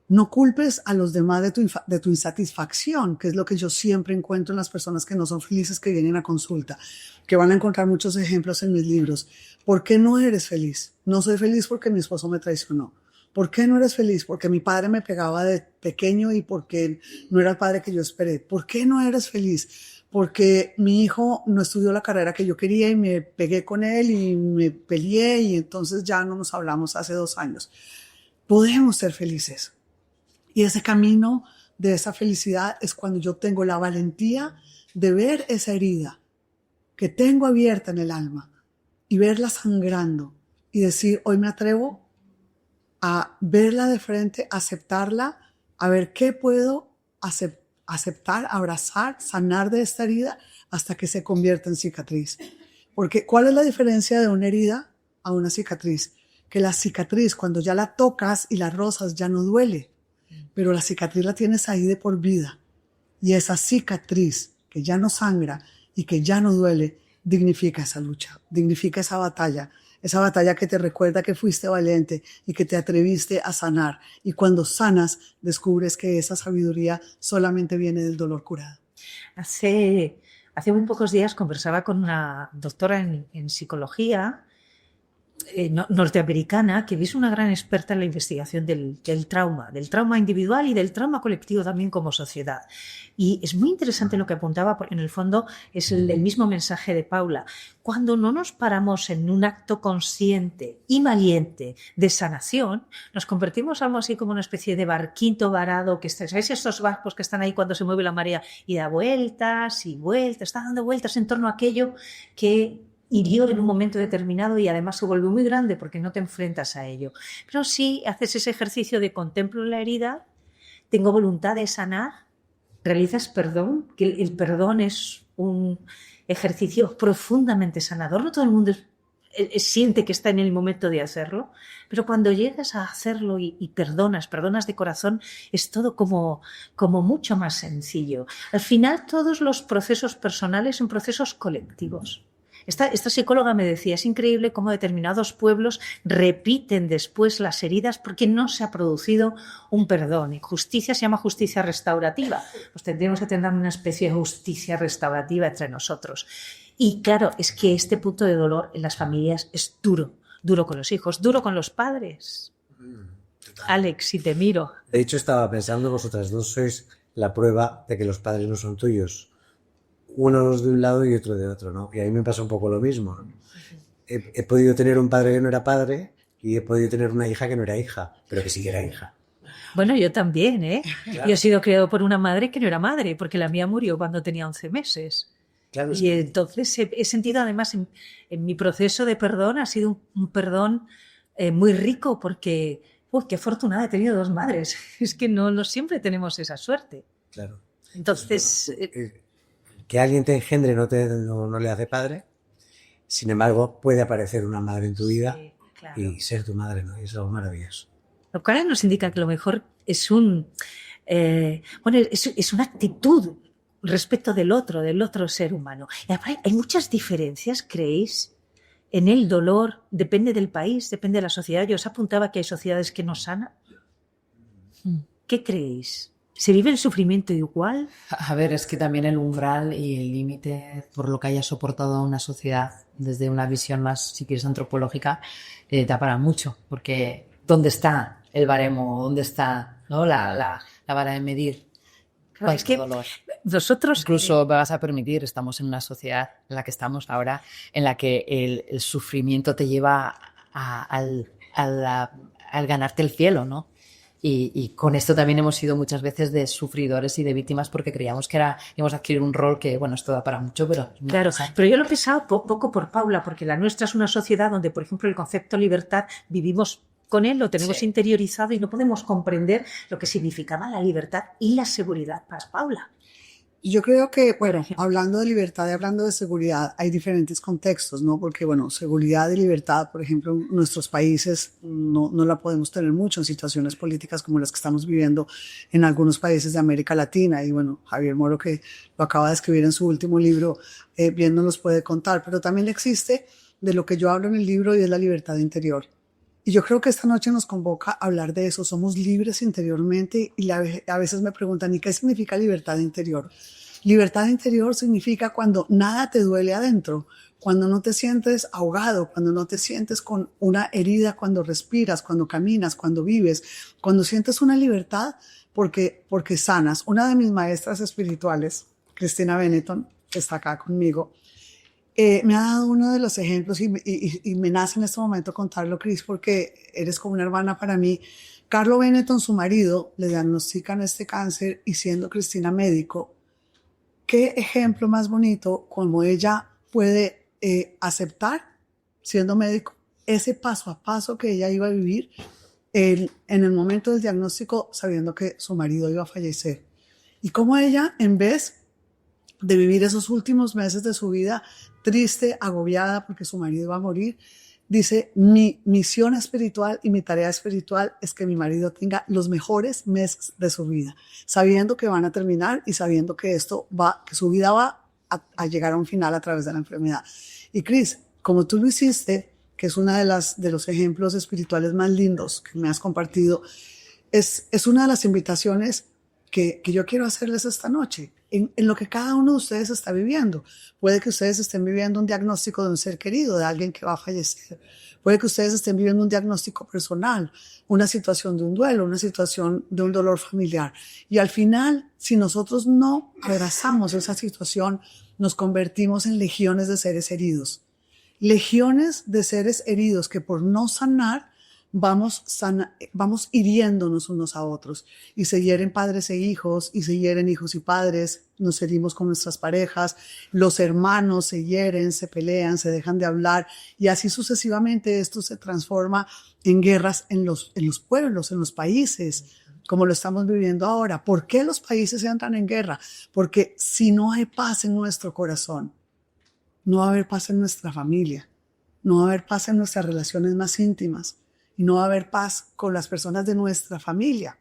[SPEAKER 3] No culpes a los demás de tu insatisfacción, que es lo que yo siempre encuentro en las personas que no son felices que vienen a consulta, que van a encontrar muchos ejemplos en mis libros. ¿Por qué no eres feliz? No soy feliz porque mi esposo me traicionó. ¿Por qué no eres feliz? Porque mi padre me pegaba de pequeño y porque no era el padre que yo esperé. ¿Por qué no eres feliz? Porque mi hijo no estudió la carrera que yo quería y me pegué con él y me peleé y entonces ya no nos hablamos hace 2 años. Podemos ser felices. Y ese camino de esa felicidad es cuando yo tengo la valentía de ver esa herida que tengo abierta en el alma y verla sangrando y decir, hoy me atrevo a verla de frente, a aceptarla, a ver qué puedo aceptar, abrazar, sanar de esta herida hasta que se convierta en cicatriz. Porque ¿cuál es la diferencia de una herida a una cicatriz? Que la cicatriz, cuando ya la tocas y la rozas, ya no duele. Pero la cicatriz la tienes ahí de por vida. Y esa cicatriz que ya no sangra y que ya no duele, dignifica esa lucha, dignifica esa batalla que te recuerda que fuiste valiente y que te atreviste a sanar. Y cuando sanas, descubres que esa sabiduría solamente viene del dolor curado.
[SPEAKER 4] Hace muy pocos días conversaba con una doctora en psicología norteamericana, que es una gran experta en la investigación del trauma individual y del trauma colectivo también como sociedad. Y es muy interesante lo que apuntaba, porque en el fondo es el mismo mensaje de Paula. Cuando no nos paramos en un acto consciente y valiente de sanación, nos convertimos algo así como una especie de barquito varado, ¿sabéis estos barcos que están ahí cuando se mueve la marea y da vueltas y vueltas, está dando vueltas en torno a aquello que hirió en un momento determinado y además se vuelve muy grande porque no te enfrentas a ello. Pero si haces ese ejercicio de contemplo la herida, tengo voluntad de sanar, realizas perdón, que el perdón es un ejercicio profundamente sanador. No todo el mundo siente que está en el momento de hacerlo, pero cuando llegas a hacerlo y perdonas de corazón, es todo como mucho más sencillo. Al final, todos los procesos personales son procesos colectivos. Esta psicóloga me decía, es increíble cómo determinados pueblos repiten después las heridas porque no se ha producido un perdón. Y justicia se llama justicia restaurativa. Pues tendríamos que tener una especie de justicia restaurativa entre nosotros. Y claro, es que este punto de dolor en las familias es duro con los hijos, duro con los padres.
[SPEAKER 2] Total.
[SPEAKER 4] Alex, si te miro.
[SPEAKER 2] De hecho, estaba pensando, vosotras dos sois la prueba de que los padres no son tuyos. Uno de un lado y otro de otro, ¿no? Y a mí me pasa un poco lo mismo, ¿no? He podido tener un padre que no era padre y he podido tener una hija que no era hija, pero que sí que era hija.
[SPEAKER 4] Bueno, yo también, ¿eh?
[SPEAKER 2] Claro.
[SPEAKER 4] Yo he sido criado por una madre que no era madre, porque la mía murió cuando tenía 11 meses.
[SPEAKER 2] Claro,
[SPEAKER 4] Y entonces he sentido, además, en mi proceso de perdón, ha sido un perdón muy rico, porque, qué afortunada, he tenido 2 madres. Es que no siempre tenemos esa suerte.
[SPEAKER 2] claro.
[SPEAKER 4] Entonces...
[SPEAKER 2] que alguien te engendre no le hace padre. Sin embargo, puede aparecer una madre en tu vida
[SPEAKER 4] Sí, claro.
[SPEAKER 2] y ser tu madre, ¿no? Y eso es algo maravilloso.
[SPEAKER 4] Lo cual nos indica que lo mejor es es una actitud respecto del otro ser humano. Y aparte, hay muchas diferencias, ¿creéis? En el dolor, depende del país, depende de la sociedad. Yo os apuntaba que hay sociedades que no sanan. ¿Qué creéis? ¿Se vive el sufrimiento igual?
[SPEAKER 1] A ver, es que también el umbral y el límite por lo que haya soportado una sociedad desde una visión más, si quieres, antropológica, da para mucho, porque ¿dónde está el baremo? ¿Dónde está, ¿no? la vara de medir?
[SPEAKER 4] Claro, es que
[SPEAKER 1] dolor.
[SPEAKER 4] Nosotros...
[SPEAKER 1] Incluso me vas a permitir, estamos en una sociedad en la que estamos ahora, en la que el sufrimiento te lleva al ganarte el cielo, ¿no? Y con esto también hemos sido muchas veces de sufridores y de víctimas porque creíamos que íbamos a adquirir un rol que, bueno, esto da para mucho, pero...
[SPEAKER 4] Claro, pero yo lo he pensado poco por Paula, porque la nuestra es una sociedad donde, por ejemplo, el concepto libertad vivimos con él, lo tenemos interiorizado y no podemos comprender lo que significaba la libertad y la seguridad para Paula.
[SPEAKER 3] Yo creo que, bueno, hablando de libertad y hablando de seguridad, hay diferentes contextos, ¿no? Porque, bueno, seguridad y libertad, por ejemplo, en nuestros países no la podemos tener mucho en situaciones políticas como las que estamos viviendo en algunos países de América Latina. Y, bueno, Javier Moro, que lo acaba de escribir en su último libro, bien nos los puede contar. Pero también existe de lo que yo hablo en el libro y es la libertad interior. Y yo creo que esta noche nos convoca a hablar de eso. Somos libres interiormente y a veces me preguntan, ¿y qué significa libertad interior? Libertad interior significa cuando nada te duele adentro, cuando no te sientes ahogado, cuando no te sientes con una herida cuando respiras, cuando caminas, cuando vives, cuando sientes una libertad porque sanas. Una de mis maestras espirituales, Cristina Benetton, que está acá conmigo, me ha dado uno de los ejemplos y me nace en este momento contarlo, Cris, porque eres como una hermana para mí. Carlo Benetton, su marido, le diagnostican este cáncer y siendo Cristina médico, qué ejemplo más bonito como ella puede aceptar, siendo médico, ese paso a paso que ella iba a vivir en el momento del diagnóstico, sabiendo que su marido iba a fallecer. Y cómo ella, en vez de vivir esos últimos meses de su vida triste, agobiada porque su marido iba a morir, dice, mi misión espiritual y mi tarea espiritual es que mi marido tenga los mejores meses de su vida, sabiendo que van a terminar y sabiendo que que su vida va a llegar a un final a través de la enfermedad. Y Cris, como tú lo hiciste, que es uno de los ejemplos espirituales más lindos que me has compartido, es una de las invitaciones que yo quiero hacerles esta noche, en lo que cada uno de ustedes está viviendo. Puede que ustedes estén viviendo un diagnóstico de un ser querido, de alguien que va a fallecer. Puede que ustedes estén viviendo un diagnóstico personal, una situación de un duelo, una situación de un dolor familiar. Y al final, si nosotros no abrazamos esa situación, nos convertimos en legiones de seres heridos. Legiones de seres heridos que por no sanar, vamos hiriéndonos unos a otros y se hieren padres e hijos y se hieren hijos y padres, nos herimos con nuestras parejas, los hermanos se hieren, se pelean, se dejan de hablar y así sucesivamente esto se transforma en guerras en los pueblos, en los países, como lo estamos viviendo ahora. ¿Por qué los países entran en guerra? Porque si no hay paz en nuestro corazón, no va a haber paz en nuestra familia, no va a haber paz en nuestras relaciones más íntimas. Y no va a haber paz con las personas de nuestra familia.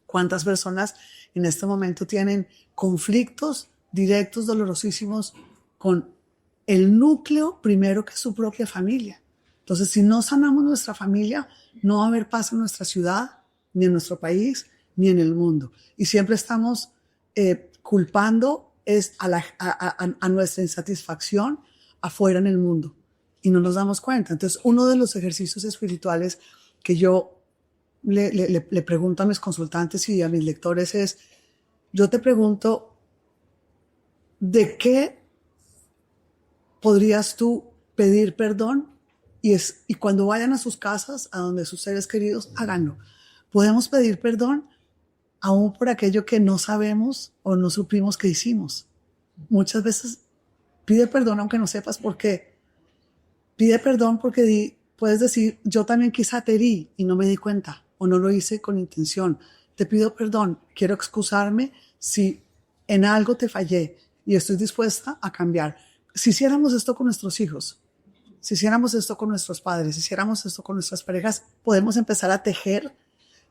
[SPEAKER 3] ¿Cuántas personas en este momento tienen conflictos directos, dolorosísimos con el núcleo primero que es su propia familia? Entonces, si no sanamos nuestra familia, no va a haber paz en nuestra ciudad, ni en nuestro país, ni en el mundo. Y siempre estamos culpando a nuestra insatisfacción afuera en el mundo. Y no nos damos cuenta. Entonces, uno de los ejercicios espirituales que yo le pregunto a mis consultantes y a mis lectores es, yo te pregunto, ¿de qué podrías tú pedir perdón? Y cuando vayan a sus casas, a donde sus seres queridos, háganlo. Podemos pedir perdón aún por aquello que no sabemos o no supimos que hicimos. Muchas veces pide perdón aunque no sepas por qué. Pide perdón porque puedes decir, yo también quizá te herí y no me di cuenta o no lo hice con intención. Te pido perdón, quiero excusarme si en algo te fallé. y estoy dispuesta a cambiar. Si hiciéramos esto con nuestros hijos, si hiciéramos esto con nuestros padres, si hiciéramos esto con nuestras parejas, podemos empezar a tejer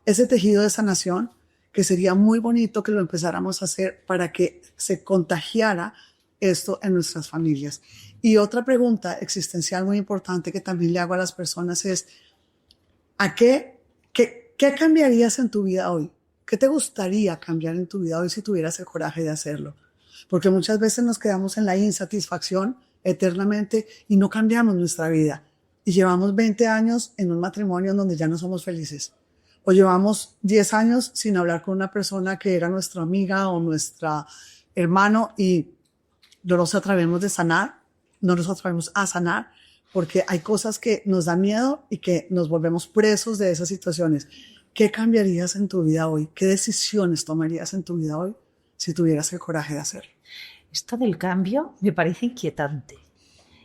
[SPEAKER 3] ese tejido de sanación, que sería muy bonito que lo empezáramos a hacer para que se contagiara esto en nuestras familias. Y otra pregunta existencial muy importante que también le hago a las personas es, ¿qué cambiarías en tu vida hoy? ¿Qué te gustaría cambiar en tu vida hoy si tuvieras el coraje de hacerlo? Porque muchas veces nos quedamos en la insatisfacción eternamente y no cambiamos nuestra vida. Y llevamos 20 años en un matrimonio en donde ya no somos felices. O llevamos 10 años sin hablar con una persona que era nuestra amiga o nuestra hermano y no nos atrevemos a sanar porque hay cosas que nos dan miedo y que nos volvemos presos de esas situaciones. ¿Qué cambiarías en tu vida hoy? ¿Qué decisiones tomarías en tu vida hoy si tuvieras el coraje de hacerlo?
[SPEAKER 4] Esto del cambio me parece inquietante,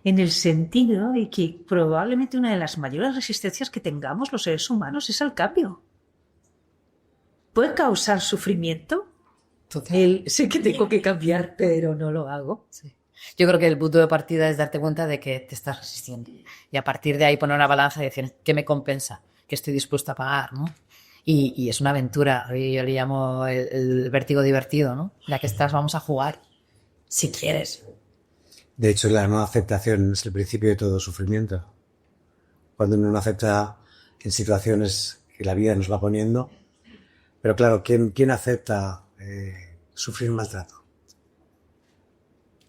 [SPEAKER 4] en el sentido de que probablemente una de las mayores resistencias que tengamos los seres humanos es al cambio. ¿Puede causar sufrimiento? Sé que tengo que cambiar, pero no lo hago.
[SPEAKER 1] Sí. Yo creo que el punto de partida es darte cuenta de que te estás resistiendo y a partir de ahí poner una balanza y decir, ¿qué me compensa? ¿Qué estoy dispuesto a pagar? ¿No? Y es una aventura, yo le llamo el vértigo divertido, ¿no? Ya que estás, vamos a jugar, si quieres.
[SPEAKER 2] De hecho, la no aceptación es el principio de todo sufrimiento. Cuando uno no acepta en situaciones que la vida nos va poniendo. Pero claro, ¿quién acepta sufrir maltrato?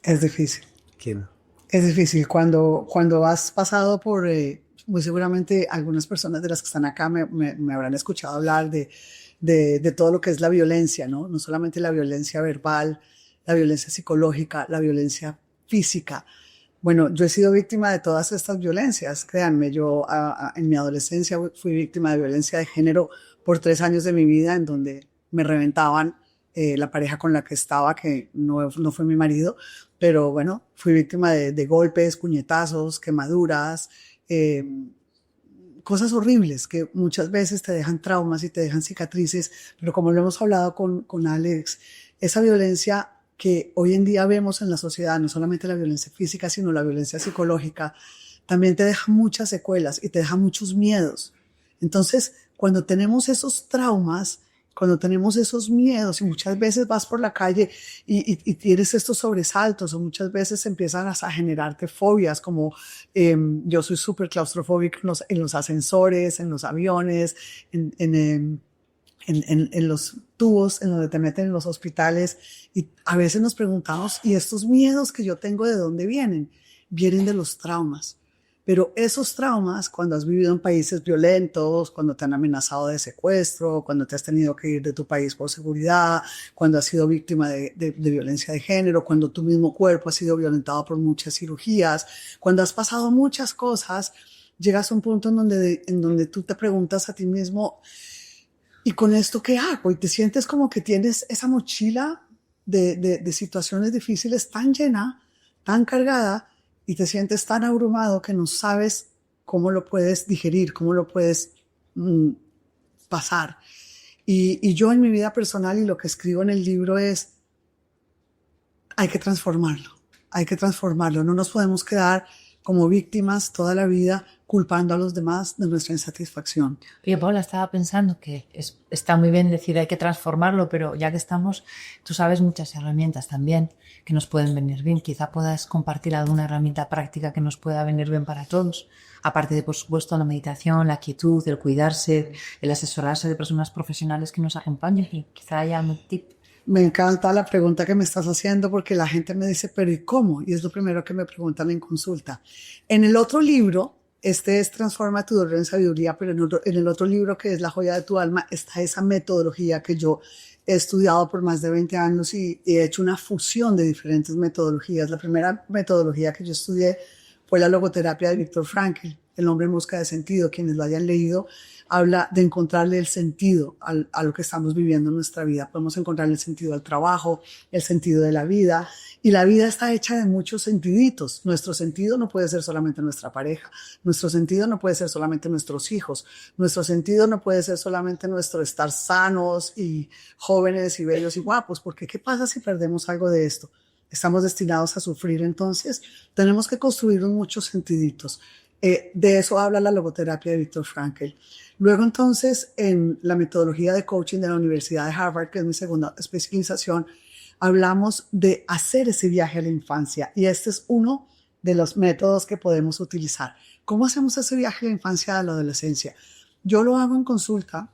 [SPEAKER 3] Es difícil.
[SPEAKER 2] ¿Quién?
[SPEAKER 3] Es difícil. Cuando has pasado por... muy seguramente algunas personas de las que están acá me habrán escuchado hablar de todo lo que es la violencia, ¿no? No solamente la violencia verbal, la violencia psicológica, la violencia física. Bueno, yo he sido víctima de todas estas violencias, créanme. Yo en mi adolescencia fui víctima de violencia de género por 3 años de mi vida, en donde me reventaban la pareja con la que estaba, que no fue mi marido, pero bueno, fui víctima de golpes, puñetazos, quemaduras, cosas horribles que muchas veces te dejan traumas y te dejan cicatrices, pero como lo hemos hablado con Alex, esa violencia que hoy en día vemos en la sociedad, no solamente la violencia física, sino la violencia psicológica, también te deja muchas secuelas y te deja muchos miedos. Entonces, cuando tenemos esos traumas, cuando tenemos esos miedos y muchas veces vas por la calle y tienes estos sobresaltos o muchas veces empiezan a generarte fobias como yo soy súper claustrofóbica en los ascensores, en los aviones, en los tubos en donde te meten en los hospitales y a veces nos preguntamos, ¿y estos miedos que yo tengo de dónde vienen? Vienen de los traumas. Pero esos traumas, cuando has vivido en países violentos, cuando te han amenazado de secuestro, cuando te has tenido que ir de tu país por seguridad, cuando has sido víctima de violencia de género, cuando tu mismo cuerpo ha sido violentado por muchas cirugías, cuando has pasado muchas cosas, llegas a un punto en donde tú te preguntas a ti mismo, ¿y con esto qué hago? Y te sientes como que tienes esa mochila de situaciones difíciles tan llena, tan cargada, y te sientes tan abrumado que no sabes cómo lo puedes digerir, cómo lo puedes pasar. Y yo en mi vida personal y lo que escribo en el libro es, hay que transformarlo. No nos podemos quedar como víctimas toda la vida culpando a los demás de nuestra insatisfacción.
[SPEAKER 1] Oye, Paula, estaba pensando que está muy bien decir hay que transformarlo, pero ya que estamos, tú sabes muchas herramientas también que nos pueden venir bien. Quizá puedas compartir alguna herramienta práctica que nos pueda venir bien para todos. Aparte de, por supuesto, la meditación, la quietud, el cuidarse, el asesorarse de personas profesionales que nos acompañen. Y quizá haya un tip.
[SPEAKER 3] Me encanta la pregunta que me estás haciendo porque la gente me dice, pero ¿y cómo? Y es lo primero que me preguntan en consulta. En el otro libro, este es Transforma tu dolor en sabiduría, pero en el otro libro que es La joya de tu alma está esa metodología que yo he estudiado por más de 20 años y he hecho una fusión de diferentes metodologías. La primera metodología que yo estudié fue la logoterapia de Viktor Frankl, El hombre en busca de sentido. Quienes lo hayan leído, habla de encontrarle el sentido a lo que estamos viviendo en nuestra vida. Podemos encontrarle el sentido al trabajo, el sentido de la vida. Y la vida está hecha de muchos sentiditos. Nuestro sentido no puede ser solamente nuestra pareja. Nuestro sentido no puede ser solamente nuestros hijos. Nuestro sentido no puede ser solamente nuestro estar sanos y jóvenes y bellos y guapos. Porque ¿qué pasa si perdemos algo de esto? estamos destinados a sufrir, entonces tenemos que construir muchos sentiditos. De eso habla la logoterapia de Viktor Frankl. Luego entonces en la metodología de coaching de la Universidad de Harvard, que es mi segunda especialización, hablamos de hacer ese viaje a la infancia y este es uno de los métodos que podemos utilizar. ¿Cómo hacemos ese viaje a la infancia a la adolescencia? Yo lo hago en consulta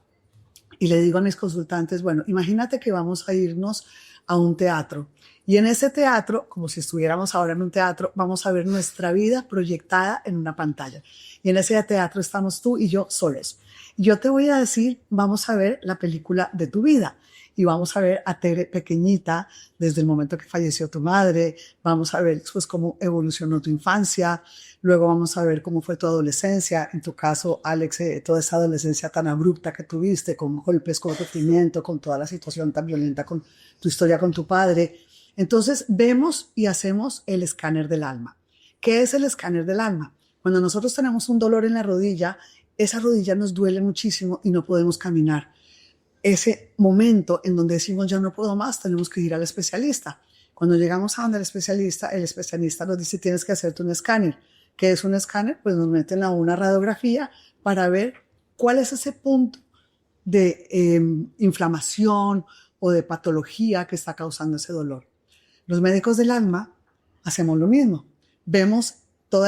[SPEAKER 3] y le digo a mis consultantes, bueno, imagínate que vamos a irnos a un teatro y en ese teatro, como si estuviéramos ahora en un teatro, vamos a ver nuestra vida proyectada en una pantalla y en ese teatro estamos tú y yo solos. Yo te voy a decir, vamos a ver la película de tu vida. Y vamos a ver a Tere pequeñita desde el momento que falleció tu madre, vamos a ver pues cómo evolucionó tu infancia, luego vamos a ver cómo fue tu adolescencia, en tu caso Alex, toda esa adolescencia tan abrupta que tuviste, con golpes, con sufrimiento, con toda la situación tan violenta, con tu historia con tu padre. Entonces vemos y hacemos el escáner del alma. ¿Qué es el escáner del alma? Cuando nosotros tenemos un dolor en la rodilla, esa rodilla nos duele muchísimo y no podemos caminar. Ese momento en donde decimos ya no puedo más, tenemos que ir al especialista. Cuando llegamos a donde el especialista nos dice tienes que hacerte un escáner. ¿Qué es un escáner? Pues nos meten a una radiografía para ver cuál es ese punto de inflamación o de patología que está causando ese dolor. Los médicos del alma hacemos lo mismo. Hacemos todo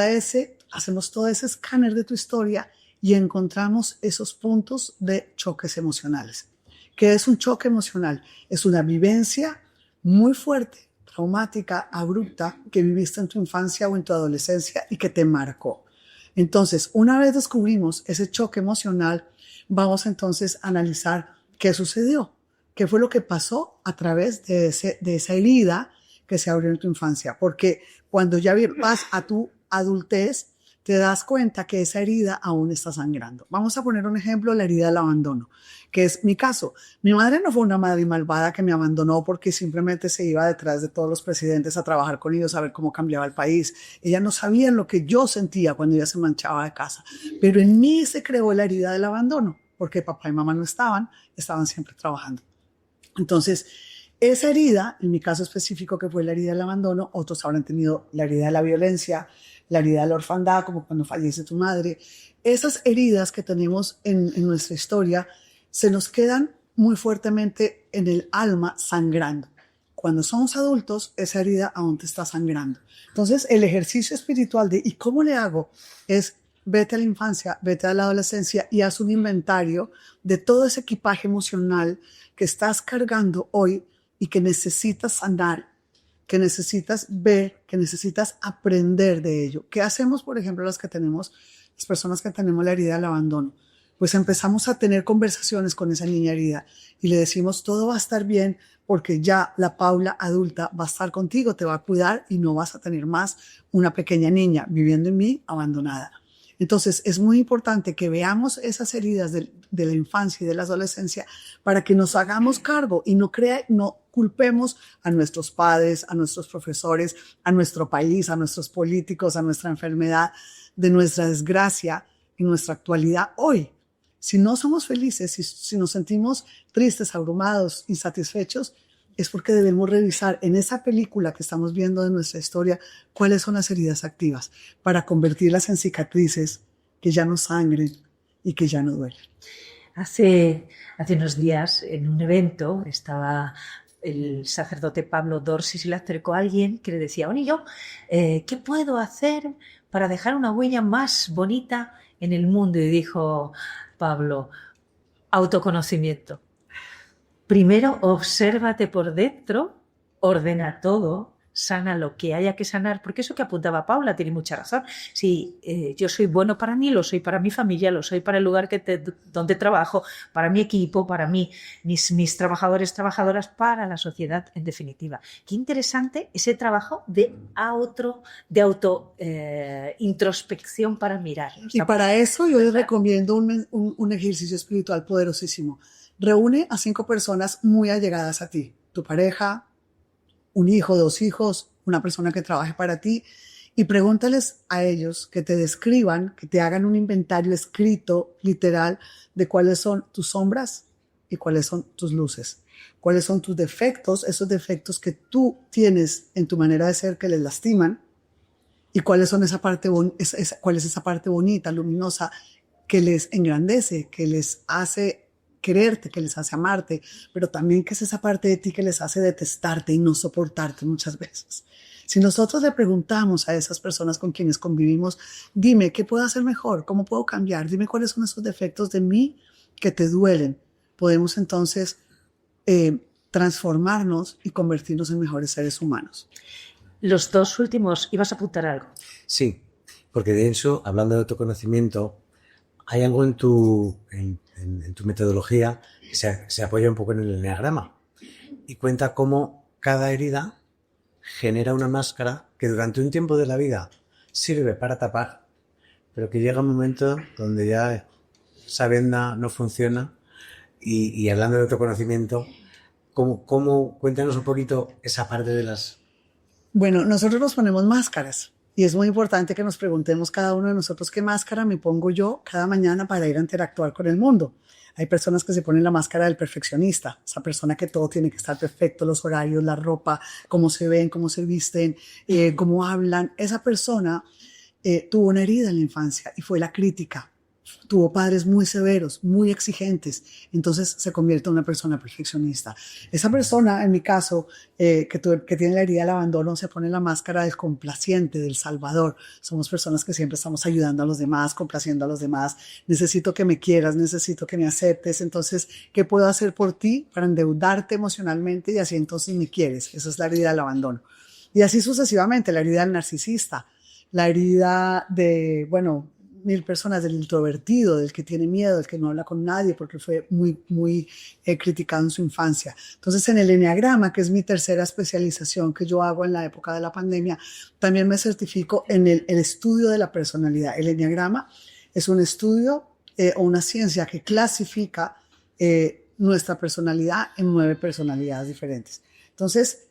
[SPEAKER 3] ese escáner de tu historia y encontramos esos puntos de choques emocionales. ¿Qué es un choque emocional? Es una vivencia muy fuerte, traumática, abrupta, que viviste en tu infancia o en tu adolescencia y que te marcó. Entonces, una vez descubrimos ese choque emocional, vamos entonces a analizar qué sucedió, qué fue lo que pasó a través de esa herida que se abrió en tu infancia. Porque cuando ya vas a tu adultez, te das cuenta que esa herida aún está sangrando. Vamos a poner un ejemplo, la herida del abandono, que es mi caso. Mi madre no fue una madre malvada que me abandonó porque simplemente se iba detrás de todos los presidentes a trabajar con ellos, a ver cómo cambiaba el país. Ella no sabía lo que yo sentía cuando ella se manchaba de casa. Pero en mí se creó la herida del abandono, porque papá y mamá no estaban siempre trabajando. Entonces, esa herida, en mi caso específico, que fue la herida del abandono, otros habrán tenido la herida de la violencia, la herida de la orfandad, como cuando fallece tu madre. Esas heridas que tenemos en nuestra historia se nos quedan muy fuertemente en el alma sangrando. Cuando somos adultos, esa herida aún te está sangrando. Entonces, el ejercicio espiritual de ¿y cómo le hago? Es vete a la infancia, vete a la adolescencia y haz un inventario de todo ese equipaje emocional que estás cargando hoy y que necesitas sanar, que necesitas ver, que necesitas aprender de ello. ¿Qué hacemos, por ejemplo, las personas que tenemos la herida del abandono? Pues empezamos a tener conversaciones con esa niña herida y le decimos todo va a estar bien porque ya la Paula adulta va a estar contigo, te va a cuidar y no vas a tener más una pequeña niña viviendo en mí abandonada. Entonces es muy importante que veamos esas heridas de la infancia y de la adolescencia para que nos hagamos cargo y no culpemos a nuestros padres, a nuestros profesores, a nuestro país, a nuestros políticos, a nuestra enfermedad, de nuestra desgracia en nuestra actualidad hoy. Si no somos felices, si nos sentimos tristes, abrumados, insatisfechos, es porque debemos revisar en esa película que estamos viendo de nuestra historia cuáles son las heridas activas para convertirlas en cicatrices que ya no sangren y que ya no duelen.
[SPEAKER 4] Hace unos días en un evento estaba el sacerdote Pablo Dorsi y se le acercó a alguien que le decía, bueno, ¿y yo qué puedo hacer para dejar una huella más bonita en el mundo? Y dijo Pablo, autoconocimiento. Primero, obsérvate por dentro, ordena todo, sana lo que haya que sanar, porque eso que apuntaba Paula tiene mucha razón. Si yo soy bueno para mí, lo soy para mi familia, lo soy para el lugar donde trabajo, para mi equipo, para mí, mis trabajadores, trabajadoras, para la sociedad en definitiva. Qué interesante ese trabajo de introspección para mirar.
[SPEAKER 3] Y para eso yo les recomiendo un ejercicio espiritual poderosísimo. Reúne a 5 personas muy allegadas a ti, tu pareja, un hijo, 2 hijos, una persona que trabaje para ti y pregúntales a ellos que te describan, que te hagan un inventario escrito, literal, de cuáles son tus sombras y cuáles son tus luces. Cuáles son tus defectos, esos defectos que tú tienes en tu manera de ser que les lastiman, y cuáles son cuál es esa parte bonita, luminosa, que les engrandece, que les hace quererte, que les hace amarte, pero también que es esa parte de ti que les hace detestarte y no soportarte muchas veces. Si nosotros le preguntamos a esas personas con quienes convivimos, dime, ¿qué puedo hacer mejor? ¿Cómo puedo cambiar? Dime cuáles son esos defectos de mí que te duelen. Podemos entonces transformarnos y convertirnos en mejores seres humanos.
[SPEAKER 4] Los dos últimos, ¿ibas a apuntar algo?
[SPEAKER 2] Sí, porque de eso, hablando de autoconocimiento, hay algo en tu metodología que se apoya un poco en el eneagrama y cuenta cómo cada herida genera una máscara que durante un tiempo de la vida sirve para tapar, pero que llega un momento donde ya esa venda no funciona. Y hablando de autoconocimiento, cuéntanos un poquito esa parte de las...
[SPEAKER 3] Bueno, nosotros nos ponemos máscaras y es muy importante que nos preguntemos cada uno de nosotros qué máscara me pongo yo cada mañana para ir a interactuar con el mundo. Hay personas que se ponen la máscara del perfeccionista, esa persona que todo tiene que estar perfecto, los horarios, la ropa, cómo se ven, cómo se visten, cómo hablan. Esa persona tuvo una herida en la infancia y fue la crítica. Tuvo padres muy severos, muy exigentes, entonces se convierte en una persona perfeccionista. Esa persona, en mi caso, que tiene la herida del abandono, se pone la máscara del complaciente, del salvador. Somos personas que siempre estamos ayudando a los demás, complaciendo a los demás. Necesito que me quieras, necesito que me aceptes. Entonces, ¿qué puedo hacer por ti para endeudarte emocionalmente y así entonces me quieres? Esa es la herida del abandono. Y así sucesivamente, la herida del narcisista, la herida de, 1000 personas, del introvertido, del que tiene miedo, del que no habla con nadie porque fue muy criticado en su infancia. Entonces, en el eneagrama, que es mi tercera especialización que yo hago en la época de la pandemia, también me certifico en el estudio de la personalidad. El eneagrama es un estudio o una ciencia que clasifica nuestra personalidad en 9 personalidades diferentes. Entonces,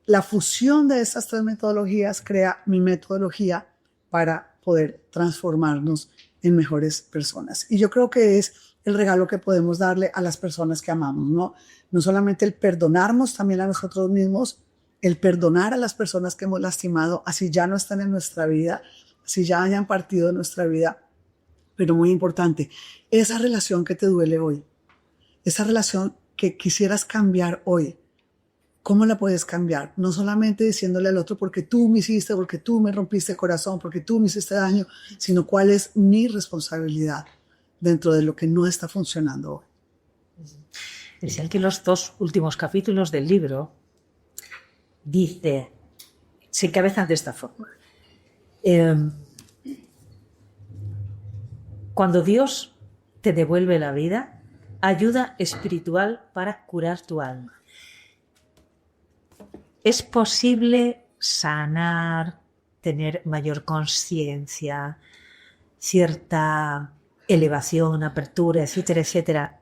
[SPEAKER 3] la fusión de estas 3 metodologías crea mi metodología para poder transformarnos en mejores personas. Y yo creo que es el regalo que podemos darle a las personas que amamos, ¿no? No solamente el perdonarnos también a nosotros mismos, el perdonar a las personas que hemos lastimado, así ya no están en nuestra vida, así ya hayan partido de nuestra vida, pero muy importante, esa relación que te duele hoy, esa relación que quisieras cambiar hoy, ¿cómo la puedes cambiar? No solamente diciéndole al otro porque tú me hiciste, porque tú me rompiste el corazón, porque tú me hiciste daño, sino cuál es mi responsabilidad dentro de lo que no está funcionando hoy.
[SPEAKER 4] Decían que en los 2 últimos capítulos del libro se encabezan de esta forma. Cuando Dios te devuelve la vida, ayuda espiritual para curar tu alma. ¿Es posible sanar, tener mayor conciencia, cierta elevación, apertura, etcétera, etcétera,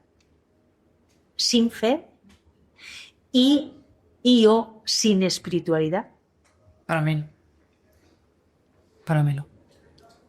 [SPEAKER 4] sin fe o sin espiritualidad?
[SPEAKER 1] Para mí no.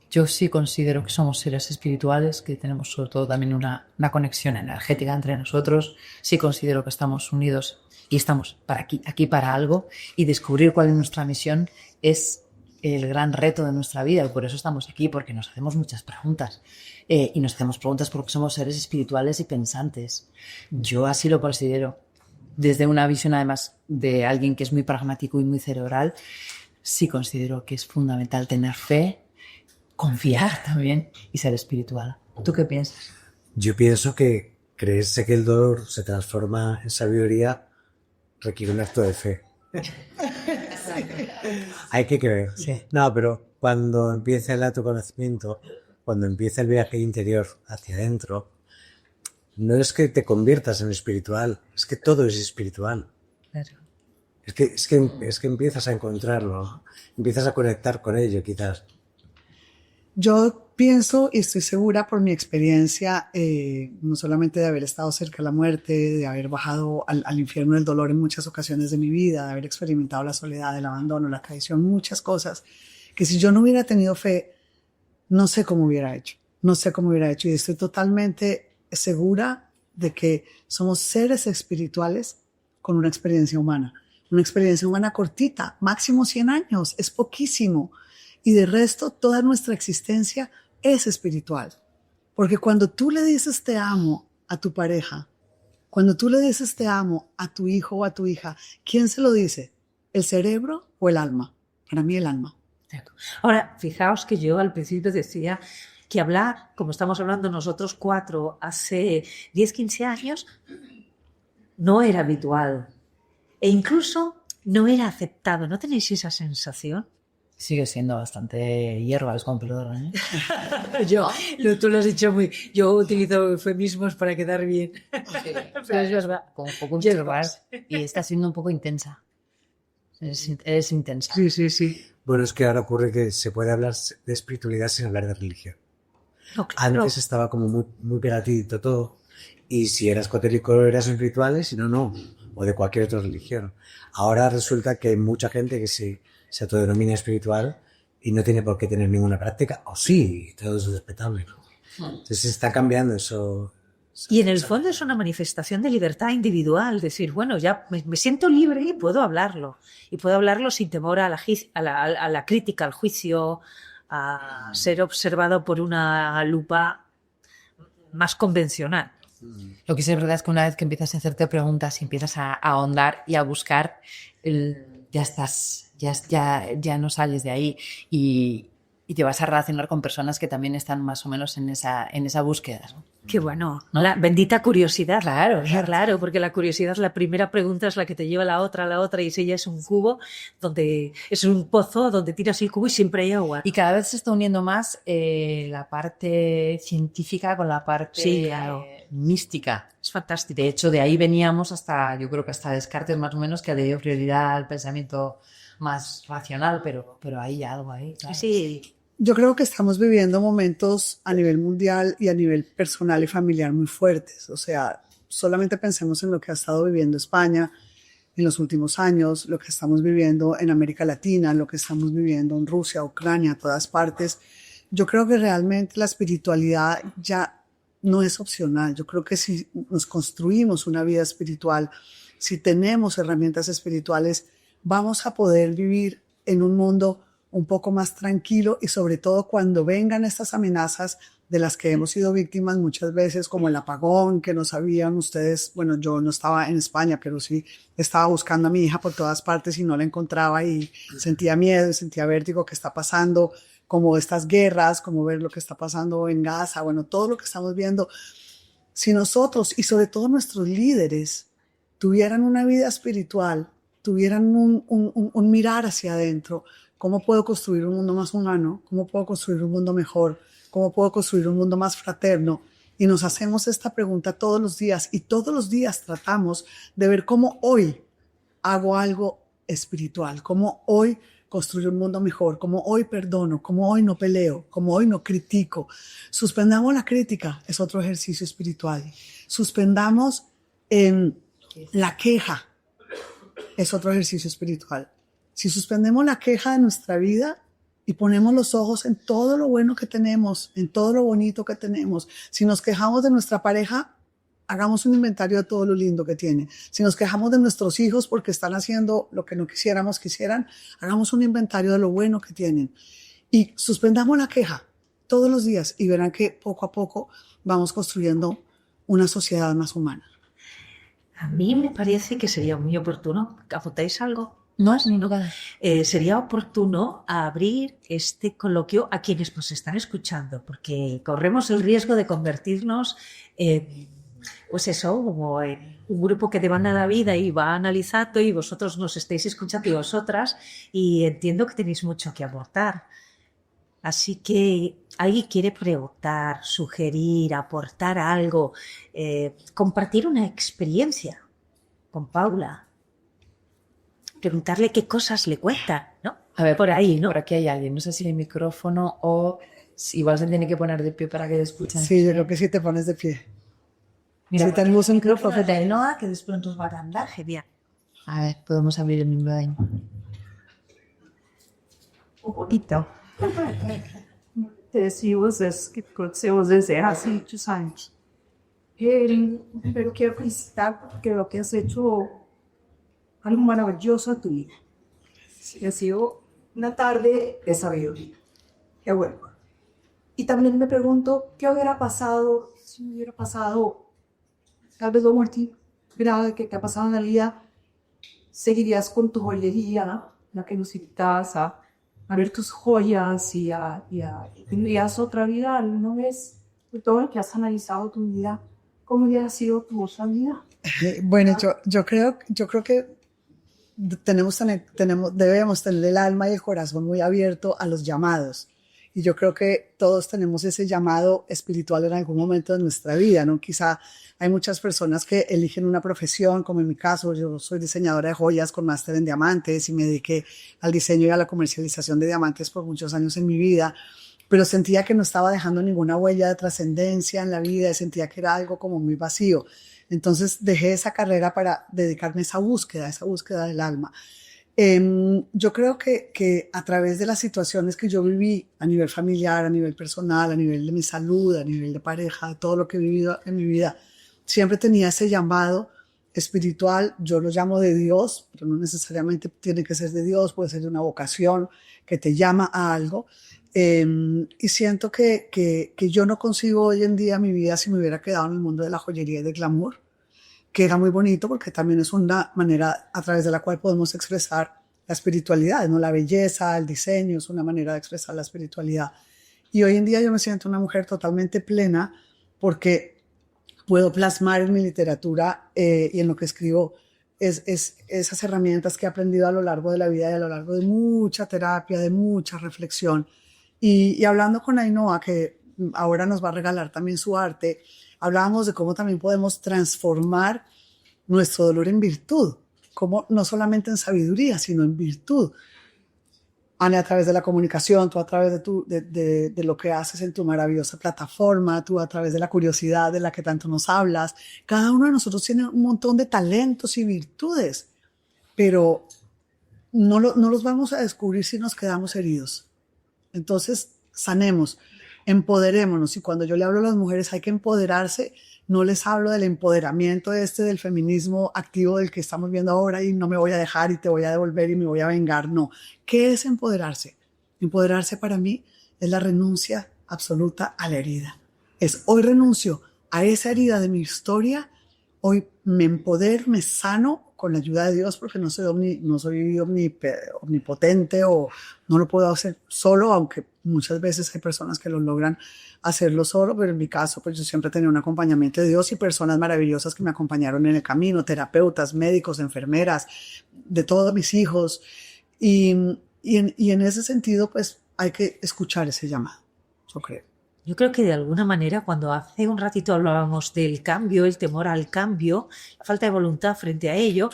[SPEAKER 1] Yo sí considero que somos seres espirituales, que tenemos sobre todo también una conexión energética entre nosotros. Sí considero que estamos unidos y estamos aquí para algo, y descubrir cuál es nuestra misión es el gran reto de nuestra vida, y por eso estamos aquí, porque nos hacemos muchas preguntas y nos hacemos preguntas porque somos seres espirituales y pensantes. Yo así lo considero. Desde una visión además de alguien que es muy pragmático y muy cerebral, sí considero que es fundamental tener fe, confiar también y ser espiritual. ¿Tú qué piensas?
[SPEAKER 2] Yo pienso que creerse que el dolor se transforma en sabiduría requiere un acto de fe. Hay que creer.
[SPEAKER 1] Sí.
[SPEAKER 2] No, pero cuando empieza el autoconocimiento, cuando empieza el viaje interior hacia adentro, no es que te conviertas en espiritual, es que todo es espiritual.
[SPEAKER 1] Claro.
[SPEAKER 2] Es que empiezas a encontrarlo, empiezas a conectar con ello, quizás.
[SPEAKER 3] Yo pienso y estoy segura por mi experiencia, no solamente de haber estado cerca de la muerte, de haber bajado al infierno del dolor en muchas ocasiones de mi vida, de haber experimentado la soledad, el abandono, la traición, muchas cosas, que si yo no hubiera tenido fe, no sé cómo hubiera hecho. Y estoy totalmente segura de que somos seres espirituales con una experiencia humana. Una experiencia humana cortita, máximo 100 años, es poquísimo. Y de resto, toda nuestra existencia es espiritual. Porque cuando tú le dices te amo a tu pareja, cuando tú le dices te amo a tu hijo o a tu hija, ¿quién se lo dice? ¿El cerebro o el alma? Para mí el alma.
[SPEAKER 4] Ahora, fijaos que yo al principio decía que hablar, como estamos hablando nosotros 4 hace 10, 15 años, no era habitual. E incluso no era aceptado. ¿No tenéis esa sensación?
[SPEAKER 1] Sigue siendo bastante hierbas con perdón,
[SPEAKER 4] Tú lo has dicho muy... Yo utilizo eufemismos para quedar bien.
[SPEAKER 1] Sí, pero es verdad, como un poco hierbas y está siendo un poco intensa. Es intensa.
[SPEAKER 4] Sí.
[SPEAKER 2] Bueno, es que ahora ocurre que se puede hablar de espiritualidad sin hablar de religión.
[SPEAKER 4] No, claro.
[SPEAKER 2] Antes estaba como muy pegadito todo. Y si eras católico eras espiritual, si no, no. O de cualquier otra religión. Ahora resulta que hay mucha gente que se autodenomina espiritual y no tiene por qué tener ninguna práctica. O sí, todo es respetable, ¿no? Entonces se está cambiando eso.
[SPEAKER 4] Y en el fondo es una manifestación de libertad individual. Decir, bueno, ya me siento libre y puedo hablarlo. Y puedo hablarlo sin temor a la crítica, al juicio, a ser observado por una lupa más convencional.
[SPEAKER 1] Lo que sí es verdad es que una vez que empiezas a hacerte preguntas y empiezas a ahondar y a buscar, ya no sales de ahí y te vas a relacionar con personas que también están más o menos en esa búsqueda, ¿no?
[SPEAKER 4] Qué bueno, ¿no? La bendita curiosidad.
[SPEAKER 1] Claro,
[SPEAKER 4] porque la curiosidad, la primera pregunta es la que te lleva a la otra, y si ya es un cubo, donde es un pozo donde tiras el cubo y siempre hay agua.
[SPEAKER 1] Y cada vez se está uniendo más la parte científica con la parte
[SPEAKER 4] Sí, claro.
[SPEAKER 1] mística.
[SPEAKER 4] Es fantástico.
[SPEAKER 1] De hecho, de ahí veníamos yo creo que hasta Descartes más o menos, que le dio prioridad al pensamiento más racional, pero hay algo ahí. Claro.
[SPEAKER 4] Sí.
[SPEAKER 3] Yo creo que estamos viviendo momentos a nivel mundial y a nivel personal y familiar muy fuertes. O sea, solamente pensemos en lo que ha estado viviendo España en los últimos años, lo que estamos viviendo en América Latina, lo que estamos viviendo en Rusia, Ucrania, todas partes. Yo creo que realmente la espiritualidad ya no es opcional. Yo creo que si nos construimos una vida espiritual, si tenemos herramientas espirituales, vamos a poder vivir en un mundo un poco más tranquilo y sobre todo cuando vengan estas amenazas de las que hemos sido víctimas muchas veces, como el apagón, que no sabían ustedes, bueno, yo no estaba en España, pero sí estaba buscando a mi hija por todas partes y no la encontraba y sentía miedo, sentía vértigo, ¿qué está pasando? Como estas guerras, como ver lo que está pasando en Gaza, bueno, todo lo que estamos viendo. Si nosotros y sobre todo nuestros líderes tuvieran una vida espiritual, tuvieran un mirar hacia adentro, ¿cómo puedo construir un mundo más humano? ¿Cómo puedo construir un mundo mejor? ¿Cómo puedo construir un mundo más fraterno? Y nos hacemos esta pregunta todos los días y todos los días tratamos de ver cómo hoy hago algo espiritual, cómo hoy construyo un mundo mejor, cómo hoy perdono, cómo hoy no peleo, cómo hoy no critico. Suspendamos la crítica, es otro ejercicio espiritual. Suspendamos la queja, es otro ejercicio espiritual. Si suspendemos la queja de nuestra vida y ponemos los ojos en todo lo bueno que tenemos, en todo lo bonito que tenemos, si nos quejamos de nuestra pareja, hagamos un inventario de todo lo lindo que tiene. Si nos quejamos de nuestros hijos porque están haciendo lo que no quisiéramos que hicieran, hagamos un inventario de lo bueno que tienen. Y suspendamos la queja todos los días y verán que poco a poco vamos construyendo una sociedad más humana.
[SPEAKER 4] A mí me parece que sería muy oportuno. ¿Apuntáis algo?
[SPEAKER 1] No es ni nada.
[SPEAKER 4] Sería oportuno abrir este coloquio a quienes nos están escuchando, porque corremos el riesgo de convertirnos pues eso, como en un grupo que demanda la vida y va analizando y vosotros nos estáis escuchando y vosotras, y entiendo que tenéis mucho que aportar. Así que alguien quiere preguntar, sugerir, aportar algo, compartir una experiencia con Paula. Preguntarle qué cosas le cuentan, ¿no?
[SPEAKER 1] A ver,
[SPEAKER 4] por ahí, ¿no?
[SPEAKER 1] Por aquí hay alguien. No sé si hay micrófono o igual se tiene que poner de pie para que le escuchen.
[SPEAKER 3] Sí, yo creo que sí te pones de pie.
[SPEAKER 1] Mira,
[SPEAKER 3] si tenemos un micrófono
[SPEAKER 1] de Ainhoa que después nos va a andar.
[SPEAKER 4] Genial.
[SPEAKER 1] A ver, podemos abrir el libro de Ainhoa.
[SPEAKER 4] Un bonito.
[SPEAKER 6] Se usa, que aconteceu às vezes é assim, tu sabes. Pero quiero felicitar porque lo que has hecho algo maravilloso a tu vida. Sí, ha sido una tarde de sabiduría. Qué bueno. Y también me pregunto, ¿qué hubiera pasado si hubiera pasado tal vez lo más grave que te ha pasado en la vida? ¿Seguirías con tu joyería, la que nos invitas a ver tus joyas y tendrías otra vida? ¿No ves de todo lo que has analizado tu vida? ¿Cómo hubiera sido tu otra vida?
[SPEAKER 3] Bueno, yo creo que debemos tener el alma y el corazón muy abierto a los llamados. Y yo creo que todos tenemos ese llamado espiritual en algún momento de nuestra vida, ¿no? Quizá hay muchas personas que eligen una profesión, como en mi caso, yo soy diseñadora de joyas con máster en diamantes y me dediqué al diseño y a la comercialización de diamantes por muchos años en mi vida, pero sentía que no estaba dejando ninguna huella de trascendencia en la vida y sentía que era algo como muy vacío. Entonces dejé esa carrera para dedicarme a esa búsqueda del alma. Yo creo que a través de las situaciones que yo viví a nivel familiar, a nivel personal, a nivel de mi salud, a nivel de pareja, todo lo que he vivido en mi vida, siempre tenía ese llamado espiritual. Yo lo llamo de Dios, pero no necesariamente tiene que ser de Dios, puede ser de una vocación que te llama a algo. Y siento que yo no concibo hoy en día mi vida si me hubiera quedado en el mundo de la joyería y del glamour, que era muy bonito porque también es una manera a través de la cual podemos expresar la espiritualidad, ¿no? La belleza, el diseño es una manera de expresar la espiritualidad. Y hoy en día yo me siento una mujer totalmente plena porque puedo plasmar en mi literatura y en lo que escribo esas herramientas que he aprendido a lo largo de la vida y a lo largo de mucha terapia, de mucha reflexión. Y hablando con Ainhoa, que ahora nos va a regalar también su arte, hablábamos de cómo también podemos transformar nuestro dolor en virtud, como no solamente en sabiduría, sino en virtud. Ana, a través de la comunicación, tú a través de lo que haces en tu maravillosa plataforma, tú a través de la curiosidad de la que tanto nos hablas. Cada uno de nosotros tiene un montón de talentos y virtudes, pero no los vamos a descubrir si nos quedamos heridos. Entonces, sanemos, empoderémonos. Y cuando yo le hablo a las mujeres hay que empoderarse, no les hablo del empoderamiento del feminismo activo del que estamos viendo ahora y no me voy a dejar y te voy a devolver y me voy a vengar. No. ¿Qué es empoderarse? Empoderarse para mí es la renuncia absoluta a la herida. Es hoy renuncio a esa herida de mi historia, hoy me empodero, me sano con la ayuda de Dios porque no soy omnipotente o no lo puedo hacer solo, aunque muchas veces hay personas que lo logran hacerlo solo, pero en mi caso pues yo siempre tenía un acompañamiento de Dios y personas maravillosas que me acompañaron en el camino, terapeutas, médicos, enfermeras, de todos mis hijos y en ese sentido pues hay que escuchar ese llamado, yo creo.
[SPEAKER 4] Yo creo que de alguna manera cuando hace un ratito hablábamos del cambio, el temor al cambio, la falta de voluntad frente a ello,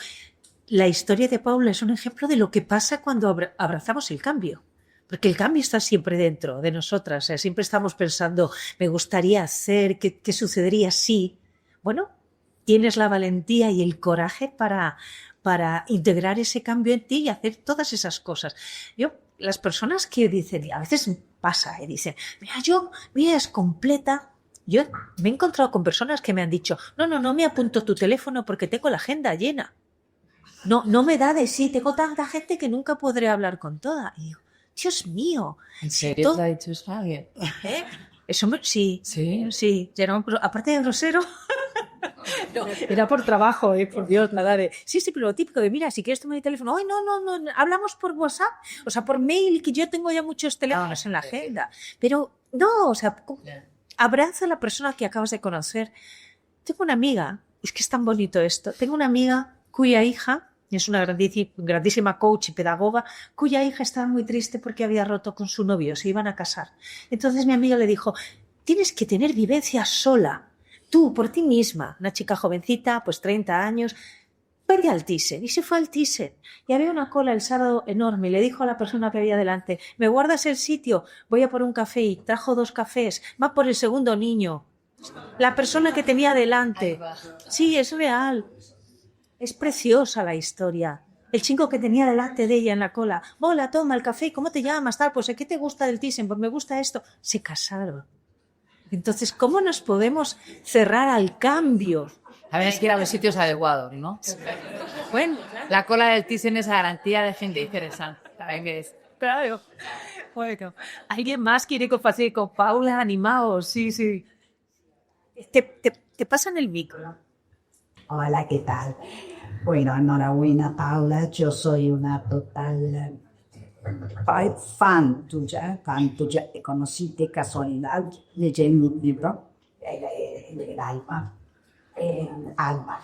[SPEAKER 4] la historia de Paula es un ejemplo de lo que pasa cuando abrazamos el cambio. Porque el cambio está siempre dentro de nosotras, o sea, siempre estamos pensando, me gustaría hacer, ¿qué sucedería si? Bueno, tienes la valentía y el coraje para integrar ese cambio en ti y hacer todas esas cosas. Las personas que dicen, y a veces pasa, dicen, mi vida es completa. Yo me he encontrado con personas que me han dicho, no me apunto tu teléfono porque tengo la agenda llena. No me da de sí, tengo tanta gente que nunca podré hablar con toda. Y digo, Dios mío.
[SPEAKER 1] ¿En serio te ha dicho eso alguien?
[SPEAKER 4] Eso sí. Sí. Aparte de grosero.
[SPEAKER 1] No.
[SPEAKER 4] Era por trabajo, por Dios, nada de... Sí, pero lo típico de, mira, si quieres tomar mi teléfono, no, hablamos por WhatsApp, o sea, por mail, que yo tengo ya muchos teléfonos en la agenda. Pero no, o sea, abraza a la persona que acabas de conocer. Tengo una amiga, es que es tan bonito esto, tengo una amiga cuya hija, es una grandísima coach y pedagoga, cuya hija estaba muy triste porque había roto con su novio, se iban a casar. Entonces mi amiga le dijo, tienes que tener vivencia sola. Tú, por ti misma, una chica jovencita, pues 30 años, vete al Thyssen. Y se fue al Thyssen. Y había una cola el sábado enorme. Y le dijo a la persona que había delante, ¿me guardas el sitio? Voy a por un café. Y trajo 2 cafés. Va por el segundo niño. La persona que tenía delante. Sí, es real. Es preciosa la historia. El chico que tenía delante de ella en la cola. Hola, toma el café. ¿Cómo te llamas? Tal, pues, ¿qué te gusta del Thyssen? Pues me gusta esto. Se casaron. Entonces, ¿cómo nos podemos cerrar al cambio?
[SPEAKER 1] También hay que ir a los sitios adecuados, ¿no?
[SPEAKER 4] Bueno,
[SPEAKER 1] La cola del Thyssen es garantía de gente interesante. También que es.
[SPEAKER 4] claro. Bueno, ¿alguien más quiere compartir con Paula? Animaos, sí, sí. Te pasan el micro.
[SPEAKER 7] Hola, ¿qué tal? Bueno, enhorabuena, Paula. Yo soy una total fan tuya. Te conocí de casualidad leyendo un libro, el Alma. Alma.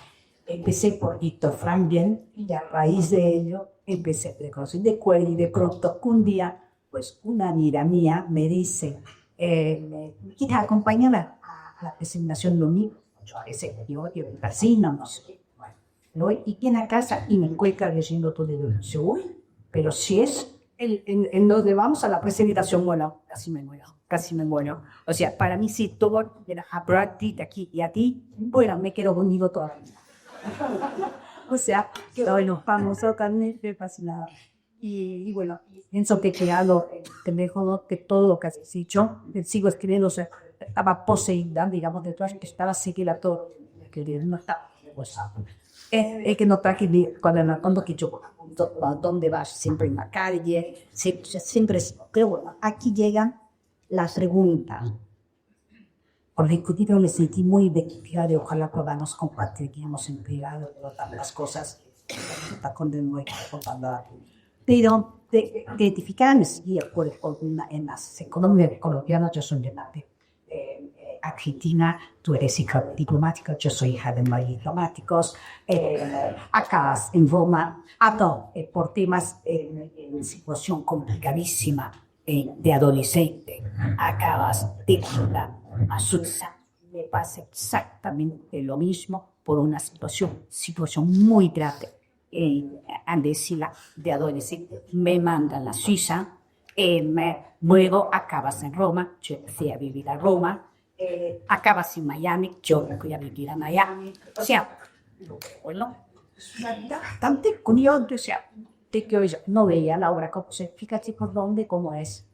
[SPEAKER 7] Empecé por Viktor Frankl y a raíz de ello empecé a conocer de Cuello y de pronto un día, pues una amiga mía me dice, ¿quieres acompañarla a la presentación de un libro? Yo a veces yo me fascino, no sé. Bueno, voy y viene a casa y me encuentra leyendo todo el libro. Dice, uy, pero si es en donde vamos a la presentación, bueno, casi me muero. O sea, para mí si todo era a Brad Pitt aquí y a ti, bueno, me quedo conmigo toda la vida. O sea, que bueno, famoso carne, estoy fascinada. Y bueno, pienso que he creado el mejor que todo lo que has dicho. Sigo escribiendo, o sea, estaba poseída, digamos, detrás que estaba seguida todo. Que no estaba. Pues, es que no traje cuando que yo, ¿dónde vas? Siempre en la calle, siempre. Pero bueno, aquí llegan las preguntas. Por discutir me sentí muy identificada y ojalá podamos compartir que hemos empleado las cosas pero de identificarme en las economías colombianas. Yo soy de Argentina, tú eres hija diplomática, yo soy hija de maridos diplomáticos. Acá en Roma, por temas en situación complicadísima de adolescente, acabas de la Suiza. Me pasa exactamente lo mismo por una situación muy grave. De adolescente me mandan a la Suiza, luego acabas en Roma, yo empecé a vivir a Roma, acabas en Miami, yo fui a vivir a Miami. O sea, bueno, bastante curioso, o sea, de que yo no veía la obra, como se fíjate por dónde, cómo es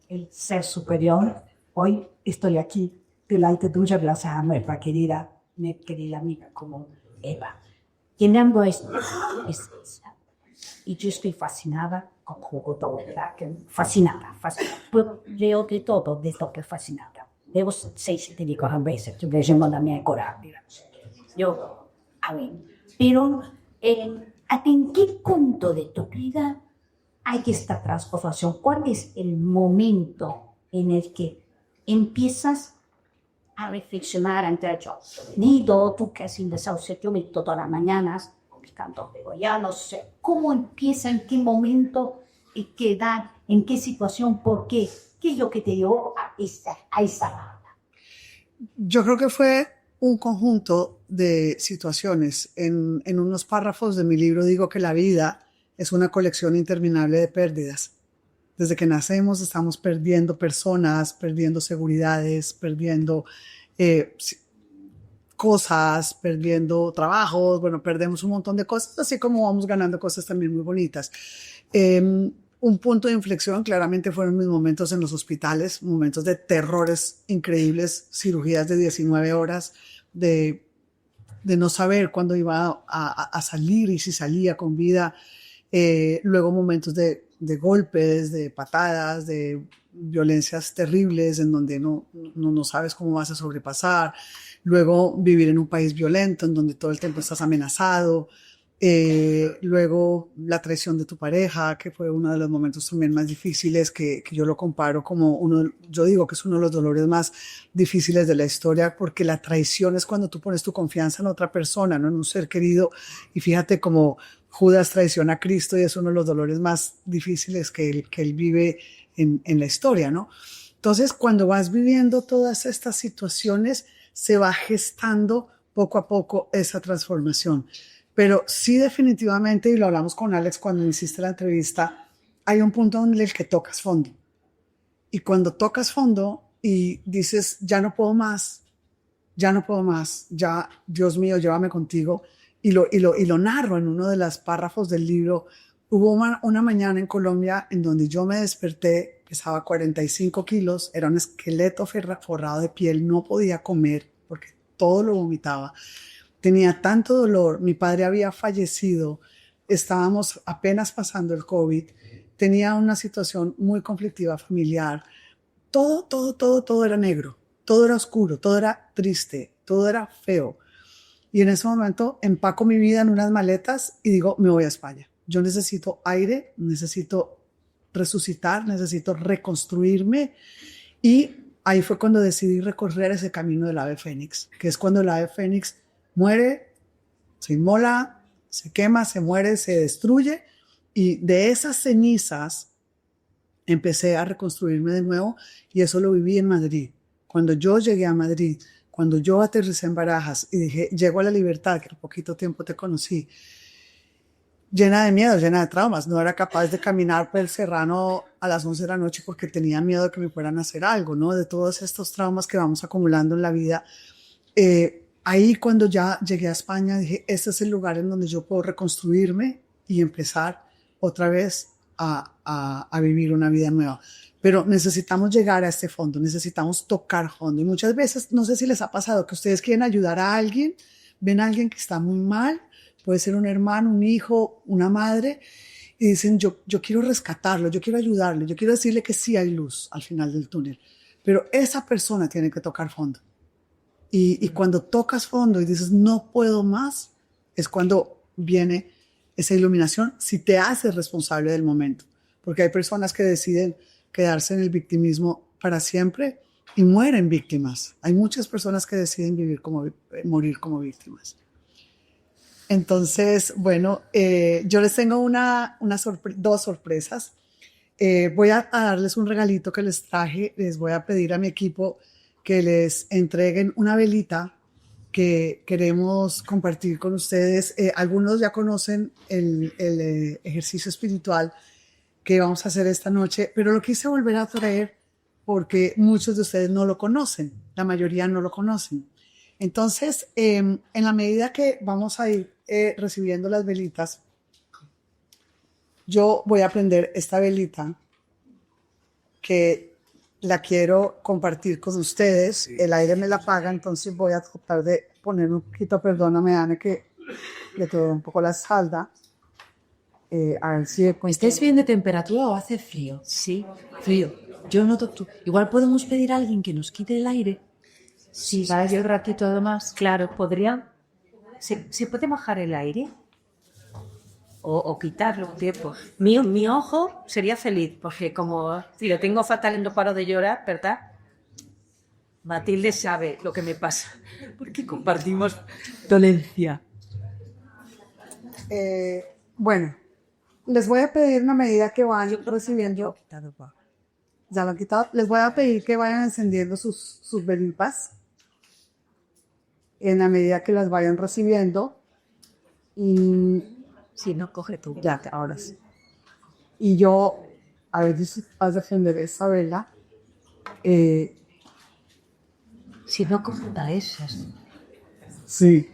[SPEAKER 7] el ser superior. Hoy estoy aquí delante tuya, gracias a nuestra querida amiga como Eva. Llenando esto, y yo estoy fascinada con todo, ¿verdad? Fascinada. Creo que todo de esto que es fascinada. Devo te dico a veces, yo leyendo la mia coraggio. Yo, a ver, pero ¿en qué punto de tu vida hay que esta transformación? ¿Cuál es el momento en el que empiezas a reflexionar entre yo? Nido, tú que has ingresado, yo me meto todas las mañanas publicando, pero ya no sé cómo empieza, en qué momento, en qué edad, en qué situación, por qué. ¿Qué es lo que te llevó a esa?
[SPEAKER 3] Yo creo que fue un conjunto de situaciones. En unos párrafos de mi libro digo que la vida es una colección interminable de pérdidas. Desde que nacemos estamos perdiendo personas, perdiendo seguridades, perdiendo cosas, perdiendo trabajos, bueno, perdemos un montón de cosas, así como vamos ganando cosas también muy bonitas. Un punto de inflexión claramente fueron mis momentos en los hospitales, momentos de terrores increíbles, cirugías de 19 horas, de no saber cuándo iba a salir y si salía con vida. Luego momentos de golpes, de patadas, de violencias terribles en donde no sabes cómo vas a sobrepasar. Luego vivir en un país violento en donde todo el tiempo estás amenazado. Luego la traición de tu pareja, que fue uno de los momentos también más difíciles, que yo lo comparo como yo digo que es uno de los dolores más difíciles de la historia, porque la traición es cuando tú pones tu confianza en otra persona, no en un ser querido. Y fíjate cómo Judas traiciona a Cristo y es uno de los dolores más difíciles que él vive en la historia, ¿no? Entonces, cuando vas viviendo todas estas situaciones, se va gestando poco a poco esa transformación. Pero sí, definitivamente, y lo hablamos con Alex cuando me hiciste la entrevista, hay un punto en el que tocas fondo. Y cuando tocas fondo y dices, ya no puedo más, ya, Dios mío, llévame contigo, y lo narro en uno de los párrafos del libro. Hubo una mañana en Colombia en donde yo me desperté pesaba 45 kilos, era un esqueleto forrado de piel, no podía comer porque todo lo vomitaba. Tenía tanto dolor, mi padre había fallecido, estábamos apenas pasando el COVID, tenía una situación muy conflictiva familiar. Todo era negro, todo era oscuro, todo era triste, todo era feo. Y en ese momento empaco mi vida en unas maletas y digo, me voy a España. Yo necesito aire, necesito resucitar, necesito reconstruirme. Y ahí fue cuando decidí recorrer ese camino del ave fénix, que es cuando el ave fénix muere, se inmola, se quema, se muere, se destruye. Y de esas cenizas empecé a reconstruirme de nuevo y eso lo viví en Madrid. Cuando yo llegué a Madrid, cuando yo aterricé en Barajas y dije, llego a la libertad, que al poquito tiempo te conocí, llena de miedo, llena de traumas. No era capaz de caminar por el Serrano a las 11 de la noche porque tenía miedo de que me fueran a hacer algo, ¿no? De todos estos traumas que vamos acumulando en la vida. Ahí cuando ya llegué a España dije, este es el lugar en donde yo puedo reconstruirme y empezar otra vez a vivir una vida nueva. Pero necesitamos llegar a este fondo, necesitamos tocar fondo. Y muchas veces, no sé si les ha pasado, que ustedes quieren ayudar a alguien, ven a alguien que está muy mal, puede ser un hermano, un hijo, una madre, y dicen, yo quiero rescatarlo, yo quiero ayudarle, yo quiero decirle que sí hay luz al final del túnel. Pero esa persona tiene que tocar fondo. Y cuando tocas fondo y dices, no puedo más, es cuando viene esa iluminación, si te haces responsable del momento. Porque hay personas que deciden quedarse en el victimismo para siempre y mueren víctimas. Hay muchas personas que deciden morir como víctimas. Entonces, bueno, yo les tengo dos sorpresas. Voy a darles un regalito que les traje. Les voy a pedir a mi equipo que les entreguen una velita que queremos compartir con ustedes. Algunos ya conocen el ejercicio espiritual que vamos a hacer esta noche, pero lo quise volver a traer porque muchos de ustedes no lo conocen, la mayoría no lo conocen. Entonces, en la medida que vamos a ir recibiendo las velitas, yo voy a prender esta velita que la quiero compartir con ustedes. Sí. El aire me la apaga, entonces voy a tratar de poner un poquito, perdóname, Ana, que le quedó un poco la espalda. A ver si...
[SPEAKER 1] ¿Estáis bien de temperatura o hace frío?
[SPEAKER 4] Sí.
[SPEAKER 1] Frío. Yo noto tú. Igual podemos pedir a alguien que nos quite el aire.
[SPEAKER 4] Sí,
[SPEAKER 1] para que un ratito además.
[SPEAKER 4] Claro, podría... ¿Se puede bajar el aire? O quitarlo un tiempo. Mi ojo sería feliz, porque como si lo tengo fatal y no paro de llorar, ¿verdad? Matilde sabe lo que me pasa, porque compartimos dolencia.
[SPEAKER 3] Bueno, les voy a pedir una medida que vayan recibiendo. Ya lo han quitado. Les voy a pedir que vayan encendiendo sus velitas en la medida que las vayan recibiendo. Y
[SPEAKER 4] si no, coge tú.
[SPEAKER 3] Ya, ahora sí. Y yo, a ver si vas a encender esa vela.
[SPEAKER 4] Si no, coge una de esas.
[SPEAKER 3] Sí.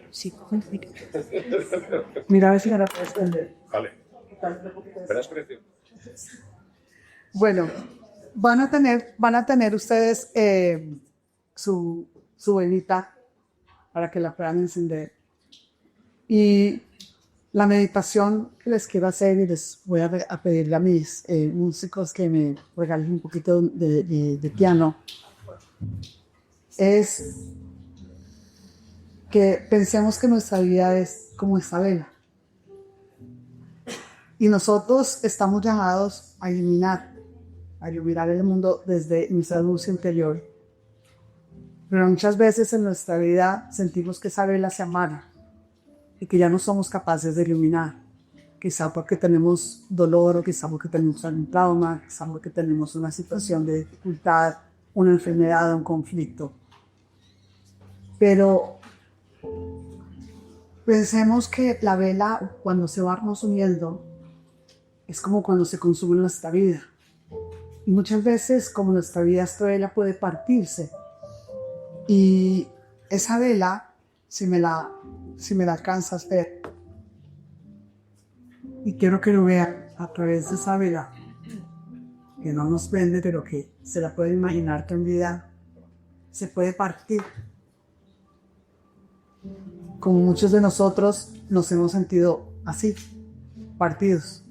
[SPEAKER 4] Sí, coge.
[SPEAKER 3] Mira a ver si me la puedes prender.
[SPEAKER 8] Vale. ¿Verás precio?
[SPEAKER 3] Bueno, van a tener ustedes su velita para que la puedan encender. Y la meditación que les quiero hacer, y les voy a pedirle a mis músicos que me regalen un poquito de piano, es que pensemos que nuestra vida es como esta vela. Y nosotros estamos llamados a iluminar el mundo desde nuestra luz interior. Pero muchas veces en nuestra vida sentimos que esa vela se apaga y que ya no somos capaces de iluminar. Quizá porque tenemos dolor, o quizá porque tenemos un trauma, quizá porque tenemos una situación de dificultad, una enfermedad, un conflicto. Pero pensemos que la vela, cuando se va consumiendo, es como cuando se consume nuestra vida. Y muchas veces, como nuestra vida, esta vela puede partirse. Y esa vela, si me la alcanzas a ver, Y quiero que lo vean a través de esa vela, que no nos vende, pero que se la puede imaginar que en vida se puede partir. Como muchos de nosotros nos hemos sentido así, partidos.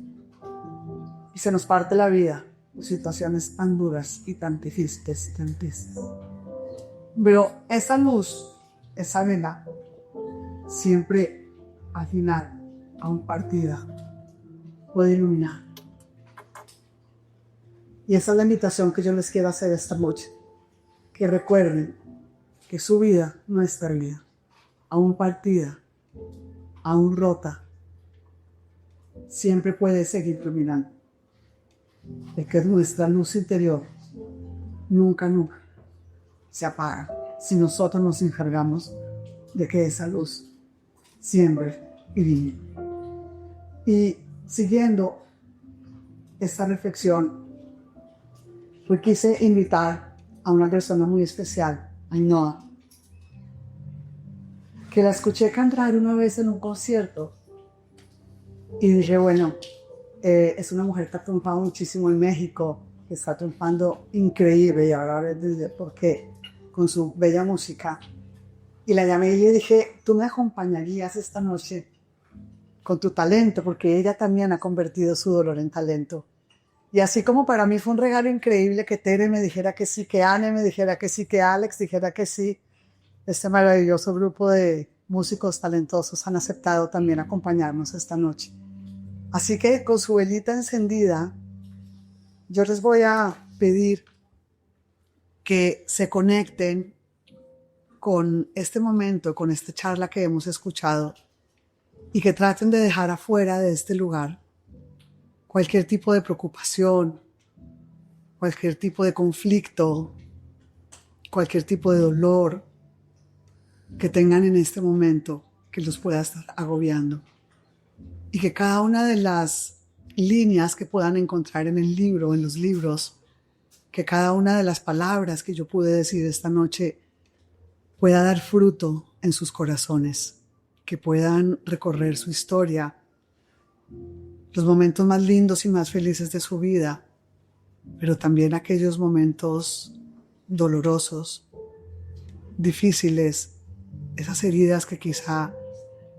[SPEAKER 3] Y se nos parte la vida en situaciones tan duras y tan difíciles, tan tristes. Pero esa luz, esa vela, siempre al final, aún partida, puede iluminar. Y esa es la invitación que yo les quiero hacer esta noche. Que recuerden que su vida no es perdida, aún partida, aún rota, siempre puede seguir iluminando. De que nuestra luz interior nunca se apaga si nosotros nos encargamos de que esa luz siempre ilumine. Y siguiendo esta reflexión, pues quise invitar a una persona muy especial, Ainhoa, que la escuché cantar una vez en un concierto y dije, bueno, es una mujer que ha triunfado muchísimo en México, que está triunfando increíble y ahora desde por qué, con su bella música. Y la llamé y le dije, tú me acompañarías esta noche con tu talento, porque ella también ha convertido su dolor en talento. Y así como para mí fue un regalo increíble que Tere me dijera que sí, que Anne me dijera que sí, que Alex dijera que sí, este maravilloso grupo de músicos talentosos han aceptado también acompañarnos esta noche. Así que con su velita encendida, yo les voy a pedir que se conecten con este momento, con esta charla que hemos escuchado y que traten de dejar afuera de este lugar cualquier tipo de preocupación, cualquier tipo de conflicto, cualquier tipo de dolor que tengan en este momento que los pueda estar agobiando. Y que cada una de las líneas que puedan encontrar en el libro, en los libros, que cada una de las palabras que yo pude decir esta noche pueda dar fruto en sus corazones, que puedan recorrer su historia, los momentos más lindos y más felices de su vida, pero también aquellos momentos dolorosos, difíciles, esas heridas que quizá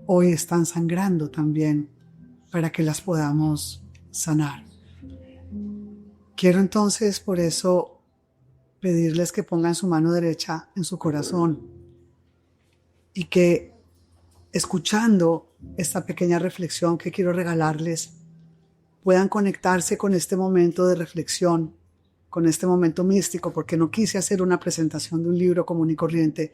[SPEAKER 3] hoy están sangrando también, para que las podamos sanar. Quiero entonces por eso pedirles que pongan su mano derecha en su corazón y que escuchando esta pequeña reflexión que quiero regalarles puedan conectarse con este momento de reflexión, con este momento místico, porque no quise hacer una presentación de un libro común y corriente,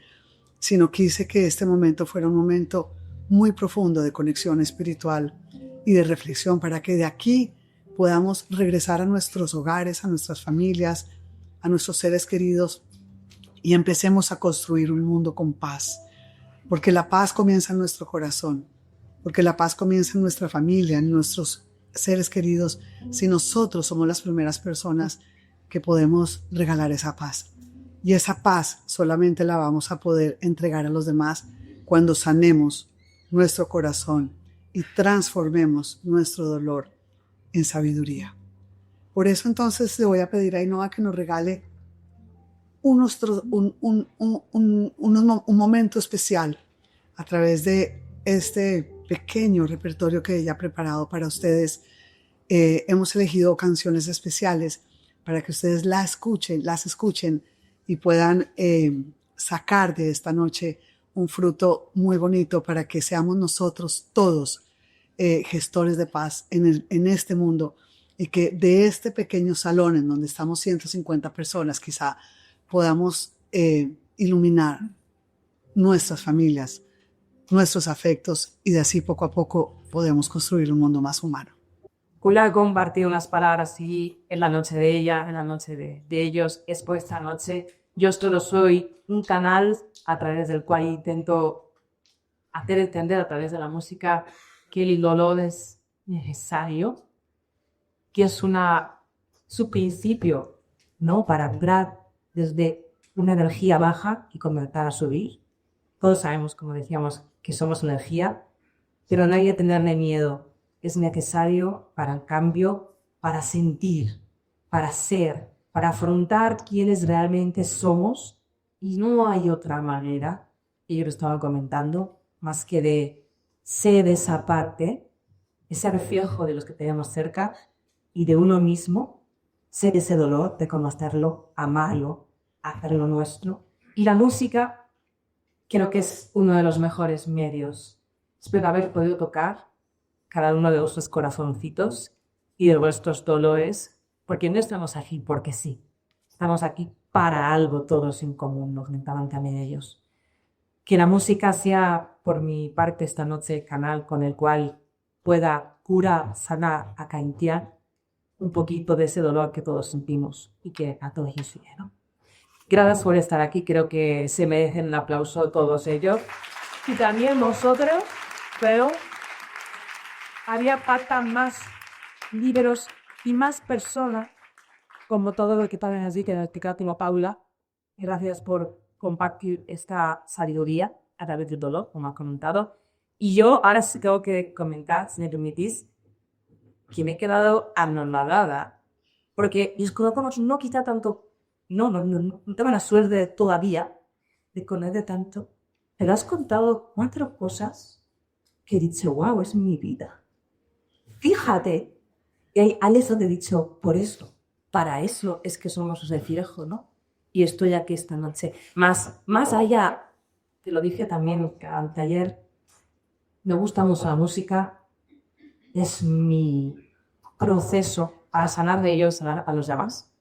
[SPEAKER 3] sino quise que este momento fuera un momento muy profundo de conexión espiritual y de reflexión para que de aquí podamos regresar a nuestros hogares, a nuestras familias, a nuestros seres queridos y empecemos a construir un mundo con paz. Porque la paz comienza en nuestro corazón, porque la paz comienza en nuestra familia, en nuestros seres queridos, si nosotros somos las primeras personas que podemos regalar esa paz. Y esa paz solamente la vamos a poder entregar a los demás cuando sanemos nuestro corazón y transformemos nuestro dolor en sabiduría. Por eso entonces le voy a pedir a Ainhoa que nos regale un momento especial a través de este pequeño repertorio que ella ha preparado para ustedes. Hemos elegido canciones especiales para que ustedes las escuchen y puedan sacar de esta noche un fruto muy bonito para que seamos nosotros todos gestores de paz en este mundo y que de este pequeño salón en donde estamos 150 personas quizá podamos iluminar nuestras familias, nuestros afectos y de así poco a poco podemos construir un mundo más humano.
[SPEAKER 4] Kula compartió unas palabras así en la noche de ella, en la noche de ellos. Es por esta noche. Yo solo soy un canal a través del cual intento hacer entender a través de la música que el dolor es necesario, que es su principio, ¿no? Para entrar desde una energía baja y comenzar a subir. Todos sabemos, como decíamos, que somos energía, pero no hay que tenerle miedo
[SPEAKER 6] es necesario para el cambio, para sentir, para ser, para afrontar quiénes realmente somos, y no hay otra manera, y yo lo estaba comentando, más que de ser esa parte, ese reflejo de los que tenemos cerca y de uno mismo, ser ese dolor, de conocerlo, amarlo, hacerlo nuestro. Y la música creo que es uno de los mejores medios. Espero haber podido tocar cada uno de vuestros corazoncitos y de vuestros dolores, porque no estamos aquí porque sí. Estamos aquí para algo todos en común, nos comentaban también ellos. Que la música sea, por mi parte, esta noche el canal con el cual pueda curar, sanar, acaintear un poquito de ese dolor que todos sentimos y que a todos nos sigue, ¿no? Gracias por estar aquí, creo que se merecen un aplauso todos ellos. Y también vosotros, pero había falta más libros y más personas, como todo lo que también así, que como Paula. Gracias por compartir esta sabiduría a través del dolor, como ha comentado. Y yo ahora sí tengo que comentar, si me permitís, que me he quedado anonadada, porque mis conocemos no quita tanto, no tengo la suerte todavía de conocer tanto, pero has contado 4 cosas que he dicho, wow, es mi vida. Fíjate, y hay algo donde he dicho, por eso, para eso es que somos ese reflejo, ¿no? Y estoy aquí esta noche. Más allá, te lo dije también anteayer, me gusta mucho la música, es mi proceso para sanar de ellos, sanar a los demás.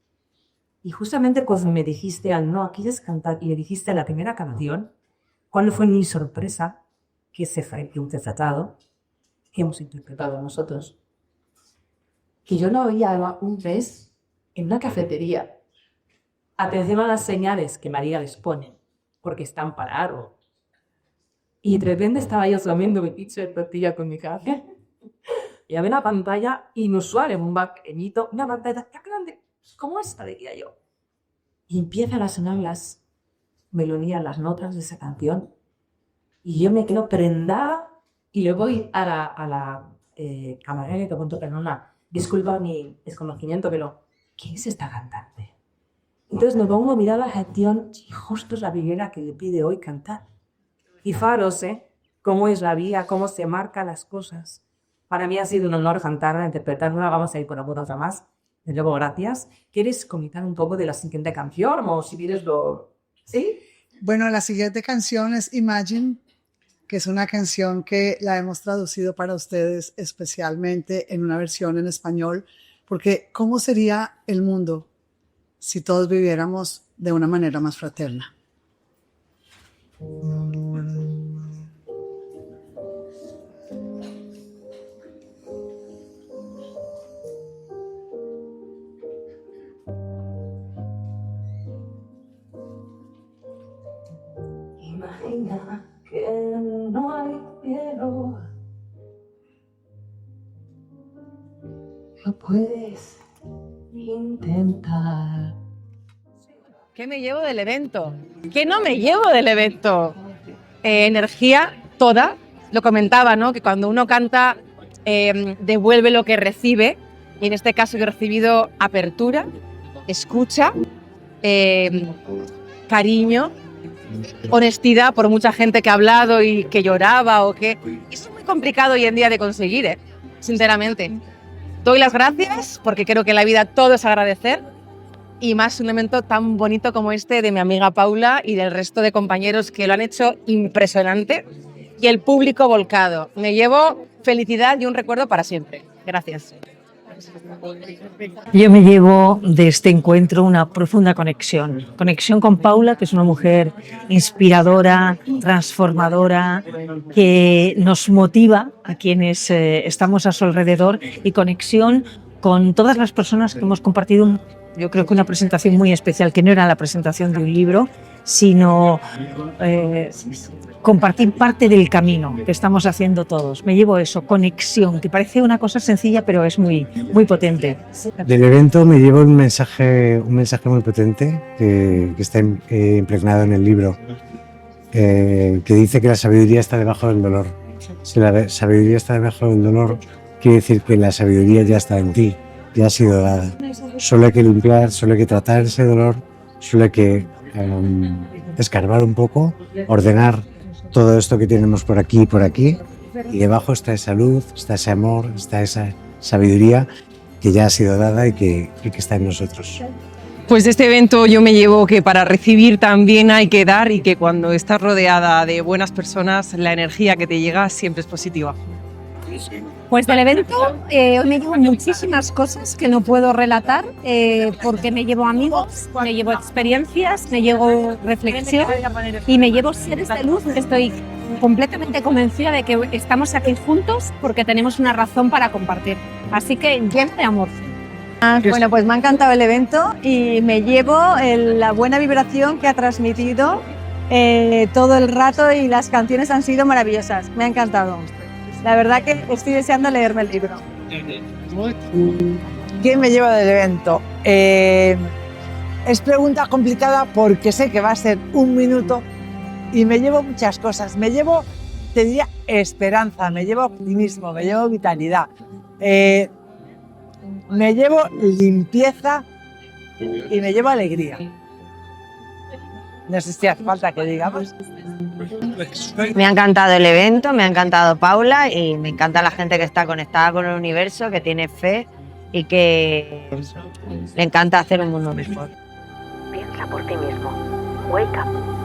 [SPEAKER 6] Y justamente cuando me dijiste, no, ¿quieres cantar? Y le dijiste la primera canción, ¿cuál fue mi sorpresa? Que se fue un tratado que hemos interpretado nosotros. Que yo no había un vez en una cafetería. Atención a las señales que María les pone, porque están para algo. Y de repente estaba yo comiendo mi pizza de tortilla con mi café. Y había una pantalla inusual en un bar pequeñito, una pantalla tan grande como esta, diría yo. Y empiezan a sonar las melodías, las notas de esa canción. Y yo me quedo prendada y le voy a la camarera y te cuento, perdona, disculpa mi desconocimiento, pero ¿quién es esta cantante? Entonces me pongo a mirar la gestión y justo es la primera que le pide hoy cantar. Fijaros, cómo es la vida, cómo se marcan las cosas. Para mí ha sido un honor cantarla, interpretarla. Vamos a ir con alguna otra más. De nuevo, gracias. ¿Quieres comentar un poco de la siguiente canción? O si quieres lo... ¿Sí?
[SPEAKER 3] Bueno, la siguiente canción es Imagine, que es una canción que la hemos traducido para ustedes especialmente en una versión en español, porque ¿cómo sería el mundo si todos viviéramos de una manera más fraterna?
[SPEAKER 6] Imagina que no hay cielo. Lo puedes intentar.
[SPEAKER 9] ¿Qué me llevo del evento? ¿Qué no me llevo del evento? Energía toda. Lo comentaba, ¿no? Que cuando uno canta devuelve lo que recibe. Y en este caso yo he recibido apertura, escucha, cariño, honestidad por mucha gente que ha hablado y que lloraba o que... Eso es muy complicado hoy en día de conseguir, sinceramente. Doy las gracias porque creo que en la vida todo es agradecer y más un evento tan bonito como este de mi amiga Paula y del resto de compañeros que lo han hecho impresionante y el público volcado. Me llevo felicidad y un recuerdo para siempre. Gracias.
[SPEAKER 4] Yo me llevo de este encuentro una profunda conexión con Paula, que es una mujer inspiradora, transformadora, que nos motiva a quienes estamos a su alrededor, y conexión con todas las personas que hemos compartido yo creo que una presentación muy especial, que no era la presentación de un libro, sino compartir parte del camino que estamos haciendo todos. Me llevo eso, conexión, que parece una cosa sencilla, pero es muy, muy potente.
[SPEAKER 2] Del evento me llevo un mensaje muy potente que está impregnado en el libro, que dice que la sabiduría está debajo del dolor. Si la sabiduría está debajo del dolor, quiere decir que la sabiduría ya está en ti, ya ha sido dada. Solo hay que limpiar, solo hay que tratar ese dolor, solo hay que escarbar un poco, ordenar todo esto que tenemos por aquí y por aquí, y debajo está esa luz, está ese amor, está esa sabiduría que ya ha sido dada y que está en nosotros.
[SPEAKER 9] Pues de este evento yo me llevo que para recibir también hay que dar y que cuando estás rodeada de buenas personas la energía que te llega siempre es positiva.
[SPEAKER 10] Pues del evento hoy me llevo muchísimas cosas que no puedo relatar porque me llevo amigos, me llevo experiencias, me llevo reflexión y me llevo seres de luz. Estoy completamente convencida de que estamos aquí juntos porque tenemos una razón para compartir. Así que lleno de amor.
[SPEAKER 11] Bueno, pues me ha encantado el evento y me llevo la buena vibración que ha transmitido todo el rato y las canciones han sido maravillosas. Me ha encantado. La verdad que estoy deseando leerme el libro.
[SPEAKER 12] ¿Qué me lleva del evento? Es pregunta complicada porque sé que va a ser un minuto y me llevo muchas cosas. Me llevo, te diría, esperanza, me llevo optimismo, me llevo vitalidad. Me llevo limpieza y me llevo alegría. No sé si hace falta que digamos.
[SPEAKER 13] Me ha encantado el evento, me ha encantado Paula y me encanta la gente que está conectada con el universo, que tiene fe y que le encanta hacer un mundo mejor.
[SPEAKER 5] Piensa por ti mismo. Wake up.